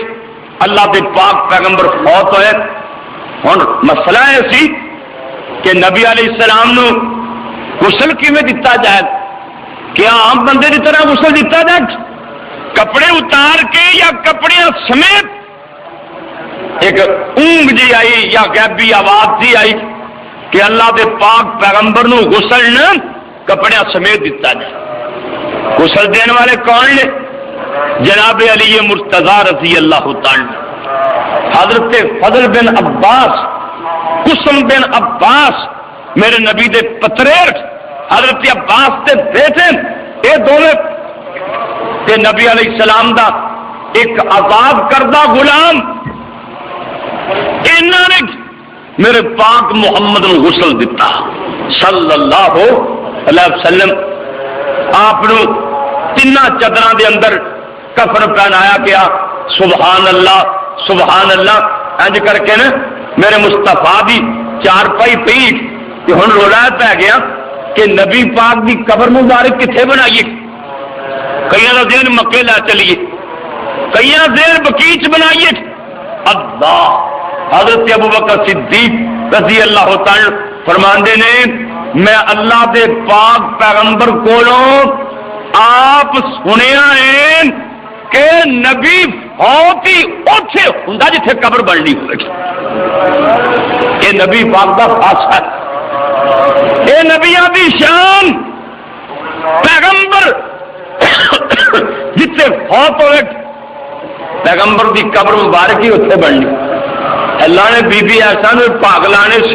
اللہ دے پاک پیغمبر فوت ہوئے۔ ہن مسئلہ ہے سی کہ نبی علیہ السلام نو غسل کیویں دتا جائے؟ کیا عام بندے کی طرح غسل دتا جائے؟ کپڑے اتار کے یا کپڑے سمیت؟ ایک اونگ جی آئی یا غیبی آواز جی آئی کہ اللہ دے پاک پیغمبر نو غسل نہ کپڑے سمیت دتا جائے۔ غسل دینے والے کون نے؟ جناب علی مرتضی رضی اللہ تعالی، حضرت فضل بن عباس، قسم بن عباس میرے نبی دے پتریر، حضرت عباس دے بیٹے، یہ دونوں تے نبی علیہ السلام دا ایک آزاد کردہ غلام، انہوں نے میرے پاک محمد نے غسل دیتا صلی اللہ علیہ وسلم۔ آپ نے تین چادر دے اندر کفن پہنایا گیا۔ سبحان اللہ سبحان اللہ انج کر کے نا میرے مصطفیٰ دی چار پائی پی کہ ہن رولا پی گیا کہ نبی پاک دی قبر مبارک کتنے بنائیے؟ کئی کا ذہن مکے لا چلیے، کئی کا ذہن بقیچ بنائیے۔ اللہ حضرت ابو بکر صدیق رضی اللہ تعالی فرماندے نے میں اللہ دے پاک پیغمبر کولوں آپ سنیا ہے کہ نبی فوت ہی اوتھے ہوندا جتھے قبر بننی ہوئے گی۔ یہ نبی پاک دا خاصہ ہے، اے نبیاں دی شان، پیغمبر جتھے فوت ہوئے پیغمبر دی قبر مبارک ہی اتنے بننی۔ اللہ نے بی بی ایسا نے پاک لانے سے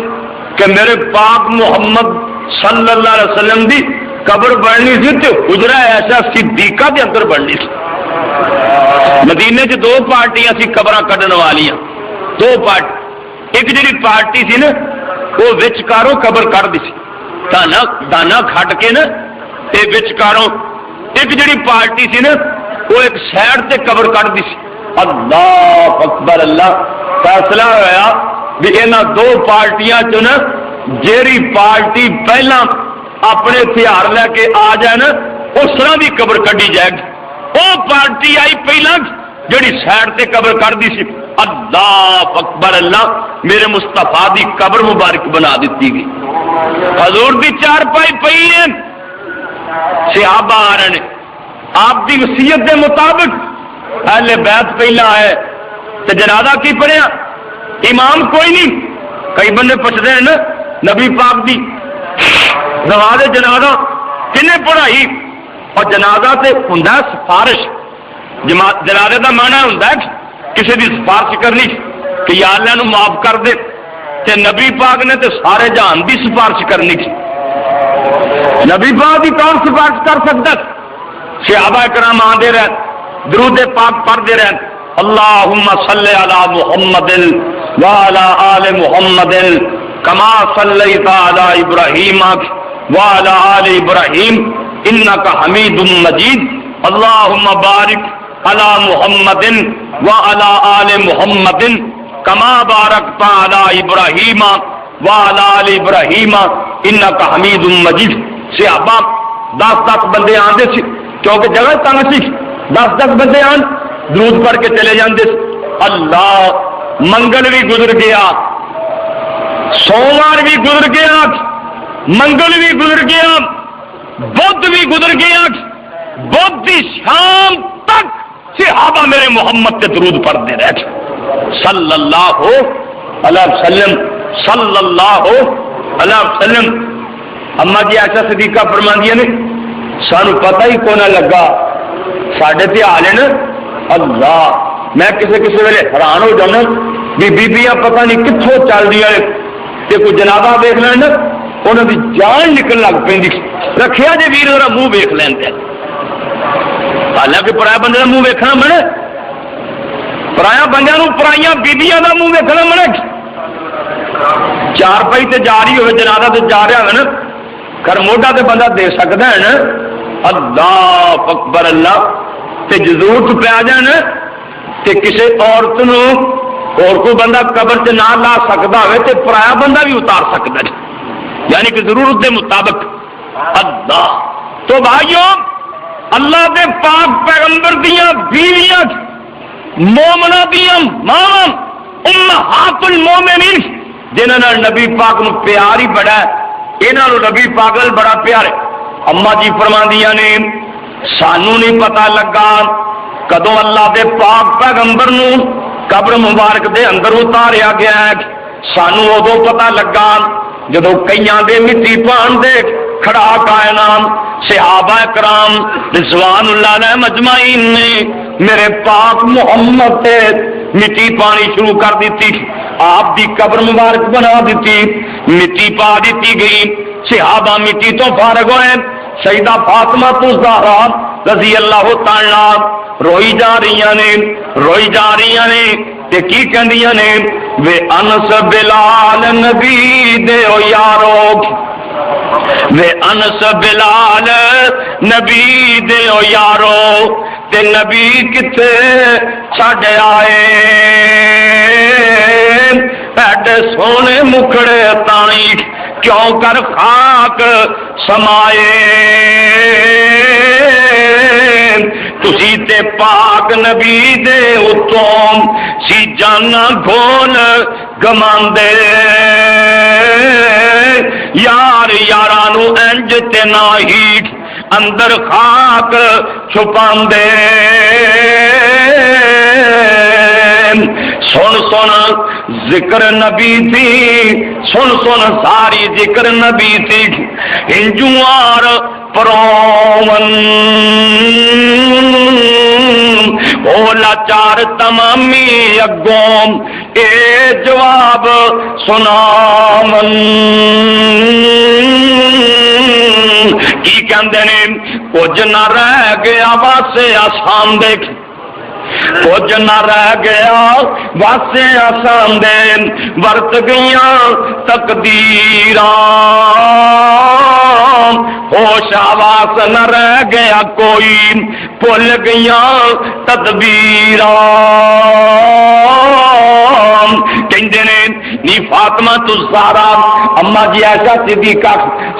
کہ میرے پاک محمد صلی اللہ علیہ وسلم دی قبر بننی سی تے حجرہ ایسا صدیقہ دے اندر بننی سی۔ مدینے چ دو پارٹیاں سی قبراں کڈن والیاں، دو پارٹی، ایک جڑی پارٹی سی نا وہ وچ کاروں قبر کڈ دی سی، دانا کھٹ کے نا تے وچکاروں ایک جڑی پارٹی سی نا وہ ایک سائڈ تے قبر کٹ دی سی. اللہ اکبر اللہ. فیصلہ ہوا بھی انہاں دو پارٹیاں چ نا جیڑی پارٹی پہلا اپنے ہتھیار لے کے آ جائے نا اس طرح بھی قبر کڈی جائے گی. وہ پارٹی آئی پہلا جڑی سائڈ تے قبر کر دی سی. اللہ اکبر اللہ. میرے مصطفیٰ دی قبر مبارک بنا دیتی گئی. حضور دی چارپائی پئی ہے. صحابہ آ رہے ہیں آپ دی وصیت دے مطابق. اہل بیت پہلا ہے تے جنازہ کی پڑھیا امام کوئی نہیں. کئی بندے پوچھتے ہیں نا نبی پاک دی نماز جنازہ کنے پڑھائی. اور جنازہ تے ہوندا سفارش. جنازے دا معنی ہوندا ہے کسی دی سفارش کرنی کہ یا اللہ نو معاف کر دے. تے نبی پاک نے تے سارے جہان دی سفارش کرنی تھی. نبی پاک دی کون سفارش کر سکتا؟ صحابہ کرام آندے رہے درود پاک پڑھتے رہے. اللہم صلی علی محمد وعلی آل محمد کما صلیت علی ابراہیم وعلی آل ابراہیم انکا حمید مجید. اللہم بارک علی محمد وعلی آل محمد کما بارکت علی ابراہیم وعلی آل ابراہیم انکا حمید مجید. صحابہ 10 بندے آندے سی کیونکہ جگہ تنگ سی. 10 بندے آن درود پڑھ کے چلے جاندے سی. اللہ منگل بھی گزر گیا, سوموار بھی گزر گیا, منگل بھی گزر گیا, بدھ بھی گزر گیا. بدھ کی شام تک صحابہ میرے محمد کے درود پڑھتے رہے صلی اللہ علیہ وسلم. صلی اللہ علیہ وسلم. اما جی عائشہ صدیقہ فرماندیاں نے سانو پتہ ہی کونا لگا ساڈے تے حال ہے نا. اللہ میں کسی ویلے حیران ہو جانا بھی بیبیاں پتہ نہیں کتوں چل دیا تے کوئی جنابہ ویکھ لین انہاں دی جان نکل لگ پیندی. رکھیا جے ویر ذرا منہ ویکھ لیندے. حالانکہ پرایا بندے دا منہ ویکھنا منے, پرایا بندیاں نوں پرائیاں بیبیاں دا منہ ویکھنا منے. چار پائی تے جا رہی ہوئے جنازہ تے جا رہا ہے نا گھر موڈا تے بندہ دے سکتا ہے نا. اللہ اکبر اللہ. تے ضرورت پہ آ جائے نا تے کسی عورت نو اور کوئی بندہ قبر سے نہ لا سکتا ہوئے تے پرایا بندہ بھی اتار سکتا ہے, یعنی کہ ضرورت کے مطابق. اللہ تو بھائیوں اللہ دے پاک پیغمبر دیاں بیویاں مومنہ دیاں ماں امہات المومنین جنہاں نبی پاک نو پیار ہی بڑا ہے, انہاں نو نبی پاک نال بڑا پیار ہے. اما جی فرماندیاں نے سانو نہیں پتا لگا کدوں اللہ دے پاک پیغمبر نو قبر مبارک دے اندر اتاریا گیا ہے. سانو ادو پتا لگا جدو کئیاں دے مٹی پان دے کھڑا کائنات صحابہ کرام رضوان اللہ علیہ مجمعین نے میرے پاک محمد تے مٹی پانی شروع کر دیتی. آپ دی قبر مبارک بنا دیتی, مٹی پا دیتی گئی. صحابہ مٹی تو فارغ ہوئے. سیدہ فاطمہ الزہرا رضی اللہ تعالی روئی جا رہی نے تے کی کہندیاں نے وے انس بلال نبی دے او یارو, وے انس بلال نبی دے او یارو تے نبی کتے چھڈ آئے ایڈے سونے مکھڑے تانی کیوں کر خاک سمائے. تسی تے پاک نبی دے اتوں سی جانا گھول گماندے یار یارانو انج تے ناہی اندر خاک چھپاندے. سن سن ذکر نبی تھی, سن سن ساری ذکر نبی تھی انجوار پرون اولا چار تمامی اگوں اے جواب سنامن. کی کہندے نے کچھ نہ رہ گیا واسے آسان دیکھ, کچھ نہ رہ گیا واسے آسان دے ورت گئیاں تقدیراں ہوش حواس نہ رہ گیا کوئی، بھول گیا تدبیر کہندے نے نی فاطمہ تو زہرا اما جی ایسا صدیقہ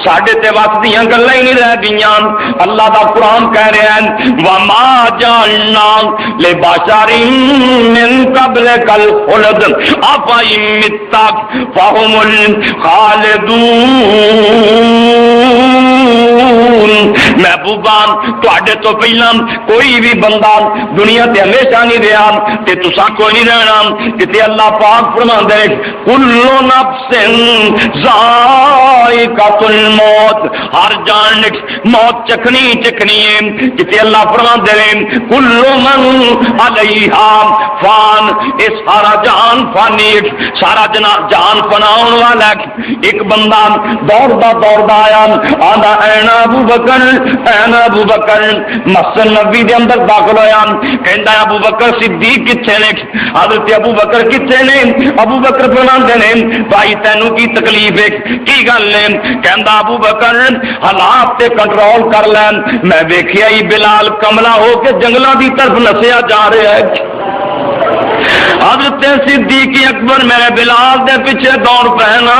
ساڈے تے وس دیاں گلاں ہی نہیں رہ گئیاں۔ اللہ دا قرآن کہہ رہا ہے وما جعلنا لبشر من قبلک الخلد افإن مت فهم الخالدون۔ محبوبا تواڈے تو پہلا کوئی بھی بندہ دنیا تے ہمیشہ نہیں رہا تے تساں کوئی نہیں رہنا۔ کہ اللہ پاک فرماندے ہیں کل نفس ذائقۃ الموت، ہر جان نے موت چکھنی چکھنی ہے۔ کہ اللہ فرماندے ہیں کل من علیہا فان، اس سارا جہان فانی، سارا جہان فنا ہونے والا ہے۔ ایک بندہ دوڑدا آیا آندا اینا ابو بکر اینا ابو بکر، مسجد نبوی دے اندر داخل ہویا کہندا ابو بکر صدیق کتھے نے؟ حضرت ابو بکر کتنے نے؟ ابو بکر فرماندے نے بھائی تینوں کی تکلیف ہے کی گل ہے؟ کہندا ابو بکر حالات تے کنٹرول کر لین، میں ویکھیا ہی بلال کملا ہو کے جنگلاں دی طرف نسیا جا رہا ہے۔ حضرت صدیق اکبر میرے بلال دے پیچھے دوڑ پہنا،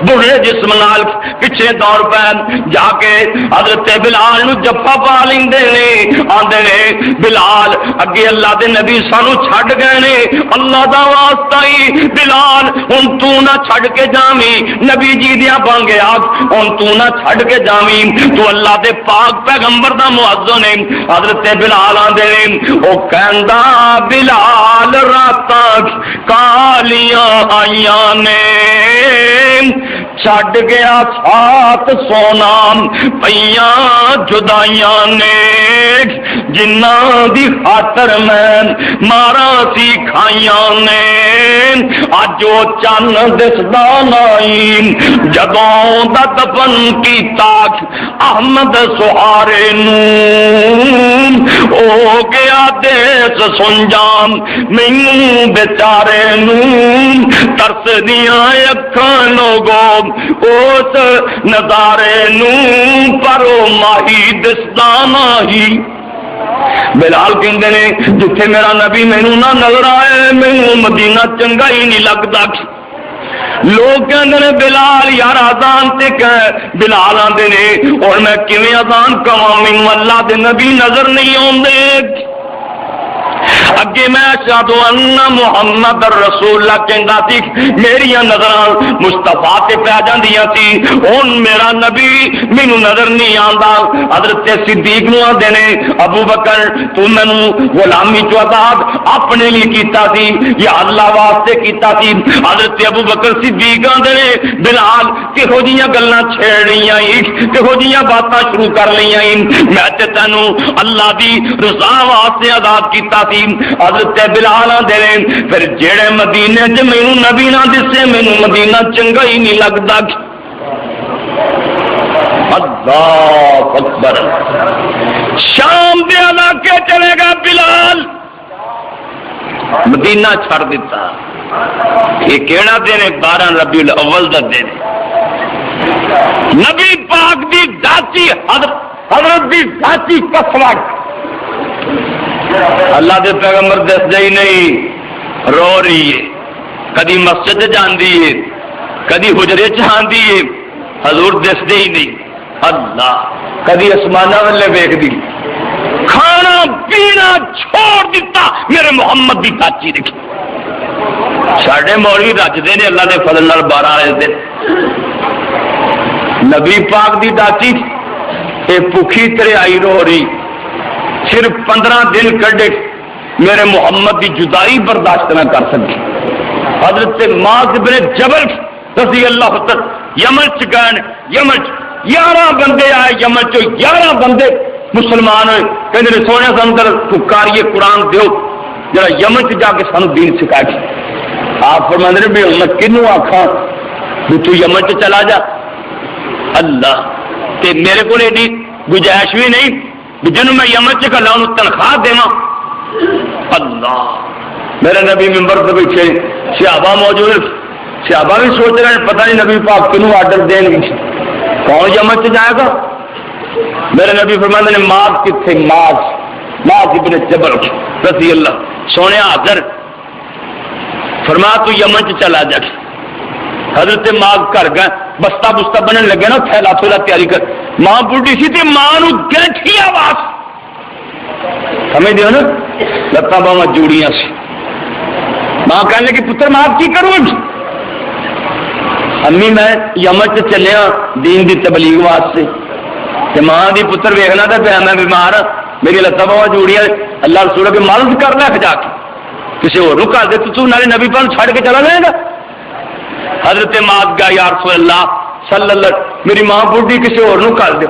بڑھے جسم نال پیچھے دوڑ پہن جا کے حضرت بلال نو جفا پا لیندے نے، آندے نے بلال اگے اللہ دے نبی سانو چھڈ گئے نے، اللہ دا واسطہ ہی بلال ہن تو نہ چھڈ کے جاویں، نبی جی دیاں بانگے آگ ہن تو نہ چھڈ کے جاویں، تو اللہ دے پاک پیغمبر دا مؤذن ہے۔ حضرت بلال آندے نے او کہندا بلال راتاں کالیاں آئیاں نے، چھڈ گیا ساتھ سونا پیاں جدائیاں نے، جنہاں دی خاطر میں مارا سی کھائیاں نے، اج او چن دسدا نہیں جدوں دا دفن کیتا احمد سہارے نو، او گیا دیس سنجام مینوں بیچارے نو، ترس دیاں اکھاں لوگوں اس نظارے نو، پر او ماہی دسدا نہیں۔ بلال کہندے نے جتھے میرا نبی مینوں نہ نظر آئے مینوں مدینہ چنگا ہی نہیں لگدا۔ لوگ کہندے نے بلال یار اذان تے کہ بلال آندے نے اور میں کیویں اذان کواں مینوں اللہ دے نبی نظر نہیں اوندے۔ اگے میں اشہد ان محمد رسول اللہ کہندا سی میری نظراں مصطفیٰ تے پہ جاندیاں سی، ہن میرا نبی مینوں نظر نہیں آندا۔ حضرت صدیق نو آندے نے ابو بکر تو مینوں غلامی چ آزاد اپنے لیے کیتا سی یا اللہ واسطے کیتا سی؟ حضرت ابو بکر صدیق آندے نے بلال کہو جیاں گلاں چھیڑ رہیاں کہو جیاں باتاں شروع کر لیاں، میں تے تینوں اللہ دی رضا واسطے آزاد کیتا سی۔ حضرت بلال آندے نے پھر جڑے مدینے چ مینوں نبی نہ دسے مینوں مدینہ چنگا ہی نہیں لگدا۔ اللہ اکبر، شام دے علاقے چلے گا بلال، مدینہ چھڑ دیتا۔ یہ کیڑا دن ہے؟ 12 ربیع الاول دا دن، نبی پاک دی داتی حضرت دی داتی کسوٹ اللہ دے پیغمبر دس دے ہی نہیں، رو رہی ہے، کدی مسجد جاندی ہے کدی حجرے چاندی ہے، حضور دس دے ہی نہیں۔ اللہ کدی اسمانہ والے ویکھ دی، کھانا پینا چھوڑ دیتا میرے محمد دی چاچی رکھی۔ ساڈے مولوی رجدے نے اللہ دے فضل نال 12 آئے دن، نبی پاک دی داتی اے بھوکھی تیرے آئی رو رہی، صرف 15 دن کڈے میرے محمد کی جدائی برداشت نہ کر سکی۔ حضرت معاذ بن جبل رضی اللہ عنہ یمن چ گئے، یمن 11 بندے آئے، یمن چ 11 بندے مسلمان ہوئے، کہتے ہیں سونے سن کر پکاریے قرآن دیو جڑا یمن چ جا کے سانو دین سکھائے۔ آپ فرماندے بھی میں کنوں آکھاں بھی تو یمن چ چلا جا، اللہ تے میرے کو ایڈی گنجائش بھی نہیں جنوں میں یمن چ گلا انہوں تنخواہ دیواں۔ اللہ میرے نبی ممبر سے پیچھے صحابہ موجود، صحابہ بھی سوچ رہے ہیں پتہ نہیں نبی پاک کنوں آرڈر دیں گے۔ کون یمن سے جائے گا؟ میرے نبی فرماتے ہیں معاذ کتنے؟ معاذ ابن جبل رضی اللہ سونے حاضر فرمایا تو یمن سے چلا جا. حضرت معاذ گھر گئے, بستہ بستہ بننے لگے نا, تھیلا تھولا تیاری کر. ماں بوڑھی سی تے ماں نو گینٹھی آواز سمجھ دیو نا, لتاں باواں جوڑیاں سی. ماں کہنے لگی پتر میں آپ کی کروں؟ امی میں یمن سے چلیا دین دی تبلیغ واسطے. تے ماں دی پتر ویکھنا تے پیا میں بیمار ہاں, میری لتاں باواں جوڑیاں, اللہ رسول کے مالد کر لے جا کے کسی اور کر دے تو نالے نبی پاک چھڑ کے چلا جائے گا. حضرت معاذ گیا یا رسول اللہ صلی اللہ, میری ماں بوڑھی کسی اور کر دو.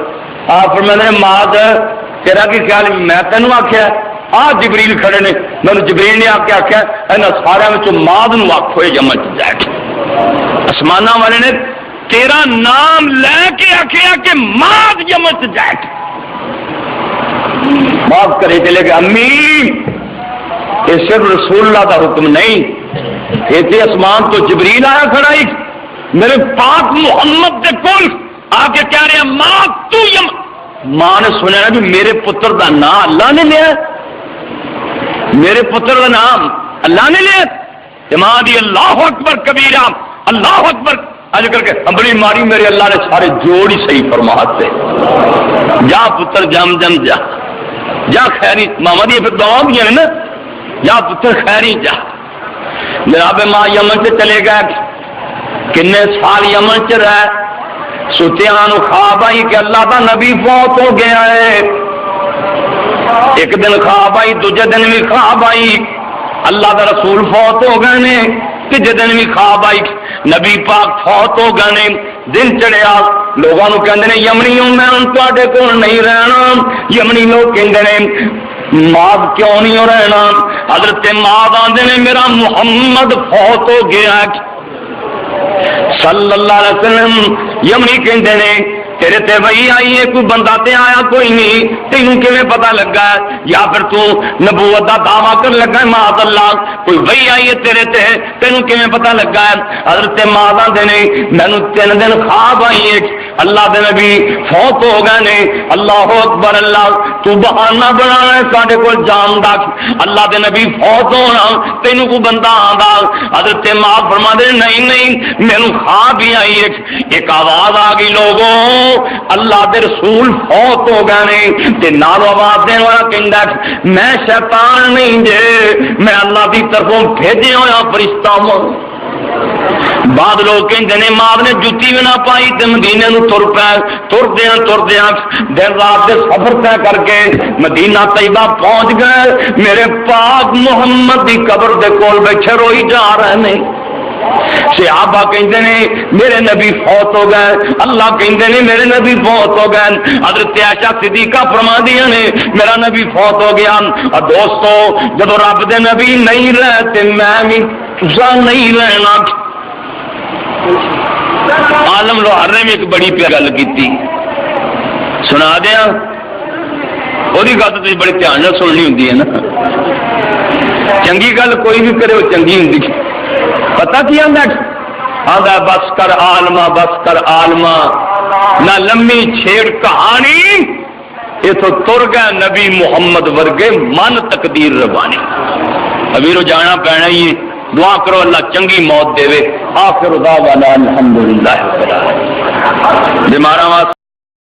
آپ فرماتے ہیں معاذ تیرا کی خیال؟ میں تینوں آخیا آ جبریل کھڑے نے, میں جبریل نے آ کے آخیا انہاں سارے معاذ نو آخو یمن چ جا کے. آسمانہ والے نے تیرا نام لے کے آخیا کہ معاذ یمن چ جا کے. معاذ کرے چلے گئے. امی یہ صرف رسول اللہ کا حکم نہیں, یہ آسمان تو جبریل آیا کھڑا ہی میرے پاک محمد کے کول آ کے کہہ رہے ہیں ماں تو یمن. ماں نے سنیا کہ میرے پتر کا نام اللہ نے لیا, میرے پتر کا نام اللہ نے لیا. ماں دی اللہ اکبر کبیرہ, اللہ اکبر اج کر کے بڑی ماری میرے اللہ نے سارے جوڑ ہی صحیح فرماتے. جا پتر جم جم جا جا خیری. ماما دی پھر دعا بھی ہے نا, جا پتر خیری جا. جناب ماں یمن سے چلے گئے, کنے سال یمن چ رہے, ستیاں نو خواب آئی کہ اللہ دا نبی فوت ہو گیا ہے. ایک دن خواب آئی, دوجے دن بھی خواب آئی اللہ دا رسول فوت ہو گئے نے. تیجے دن بھی خواب آئی نبی پاک فوت ہو گئے نے. دن چڑھیا لوگوں نو کہندے نے یمنیوں میں ہن تواڈے کول نہیں رہنا. یمنی لوگ کہندے نے معاذ کیوں نہیں ہو رہنا؟ حضرت معاذ آندے نے میرا محمد فوت ہو گیا صلی اللہ علیہ وسلم. یمنی کہندے نے تیرے تے وہی آئی ہے, کوئی بندہ تے آیا کوئی نہیں, تینوں کیویں پتہ لگا ہے؟ یا پھر تو نبوت دا دعویٰ کر لگا ہے معاذ اللہ, کوئی وہی آئی ہے تیرے تے, تینوں کیویں پتہ لگا ہے؟ حضرت معاذ دے نے مینوں 3 دن خواب آئی ہے اللہ دے نبی فوت ہو گئے نے. اللہ اکبر, اللہ تو بہانہ بنانا ہے ساڈے کول جان دا, اللہ دے نبی فوت ہونا تینوں کو بندہ آندا. حضرت معاذ فرماندے نہیں نہیں مینوں خواب ہی آئی ہے, ایک آواز آ گئی لوگوں اللہ دے رسول فوت ہو گئے نے. تے نال آواز دینے والا کہندا میں شیطان نہیں جے, میں اللہ دی طرفوں بھیجے ہویا فرشتہ ہوں. بعد لوگ کہندے نے معاذ نے جُتی بھی نہ پائی تے مدینے نو تر پے. تردیاں دن رات دے سفر طے کر کے مدینہ طیبہ پہنچ گئے. میرے پاک محمد دی قبر دے کول بیٹھے روئی جا رہے نے. صحابہ کہندے نے میرے نبی فوت ہو گئے, اللہ کہندے نے میرے نبی فوت ہو گئے. حضرت عائشہ صدیقہ فرماندیاں نے میرا نبی فوت ہو گیا. اور دوستو جب رب دے نبی نہیں رہتے میں بھی تساں نہیں رہنا. عالم لوہار نے بھی ایک بڑی پیاری گل کی سنا دیا, وہی گل تو بڑے دھیان نال سننی ہوندی ہے نا. چنگی گل کوئی بھی کرے وہ چنگی ہوندی. پتا کی آندا بس کر عالما, بس کر عالما, نہ لمبی چھیڑ کہانی, یہ تو تر گئے نبی محمد ورگے من تقدیر ربانی. ابھی رو جانا پینا ہی, دعا کرو اللہ چنگی موت دے. آخر دعوانا الحمدللہ. بیماراں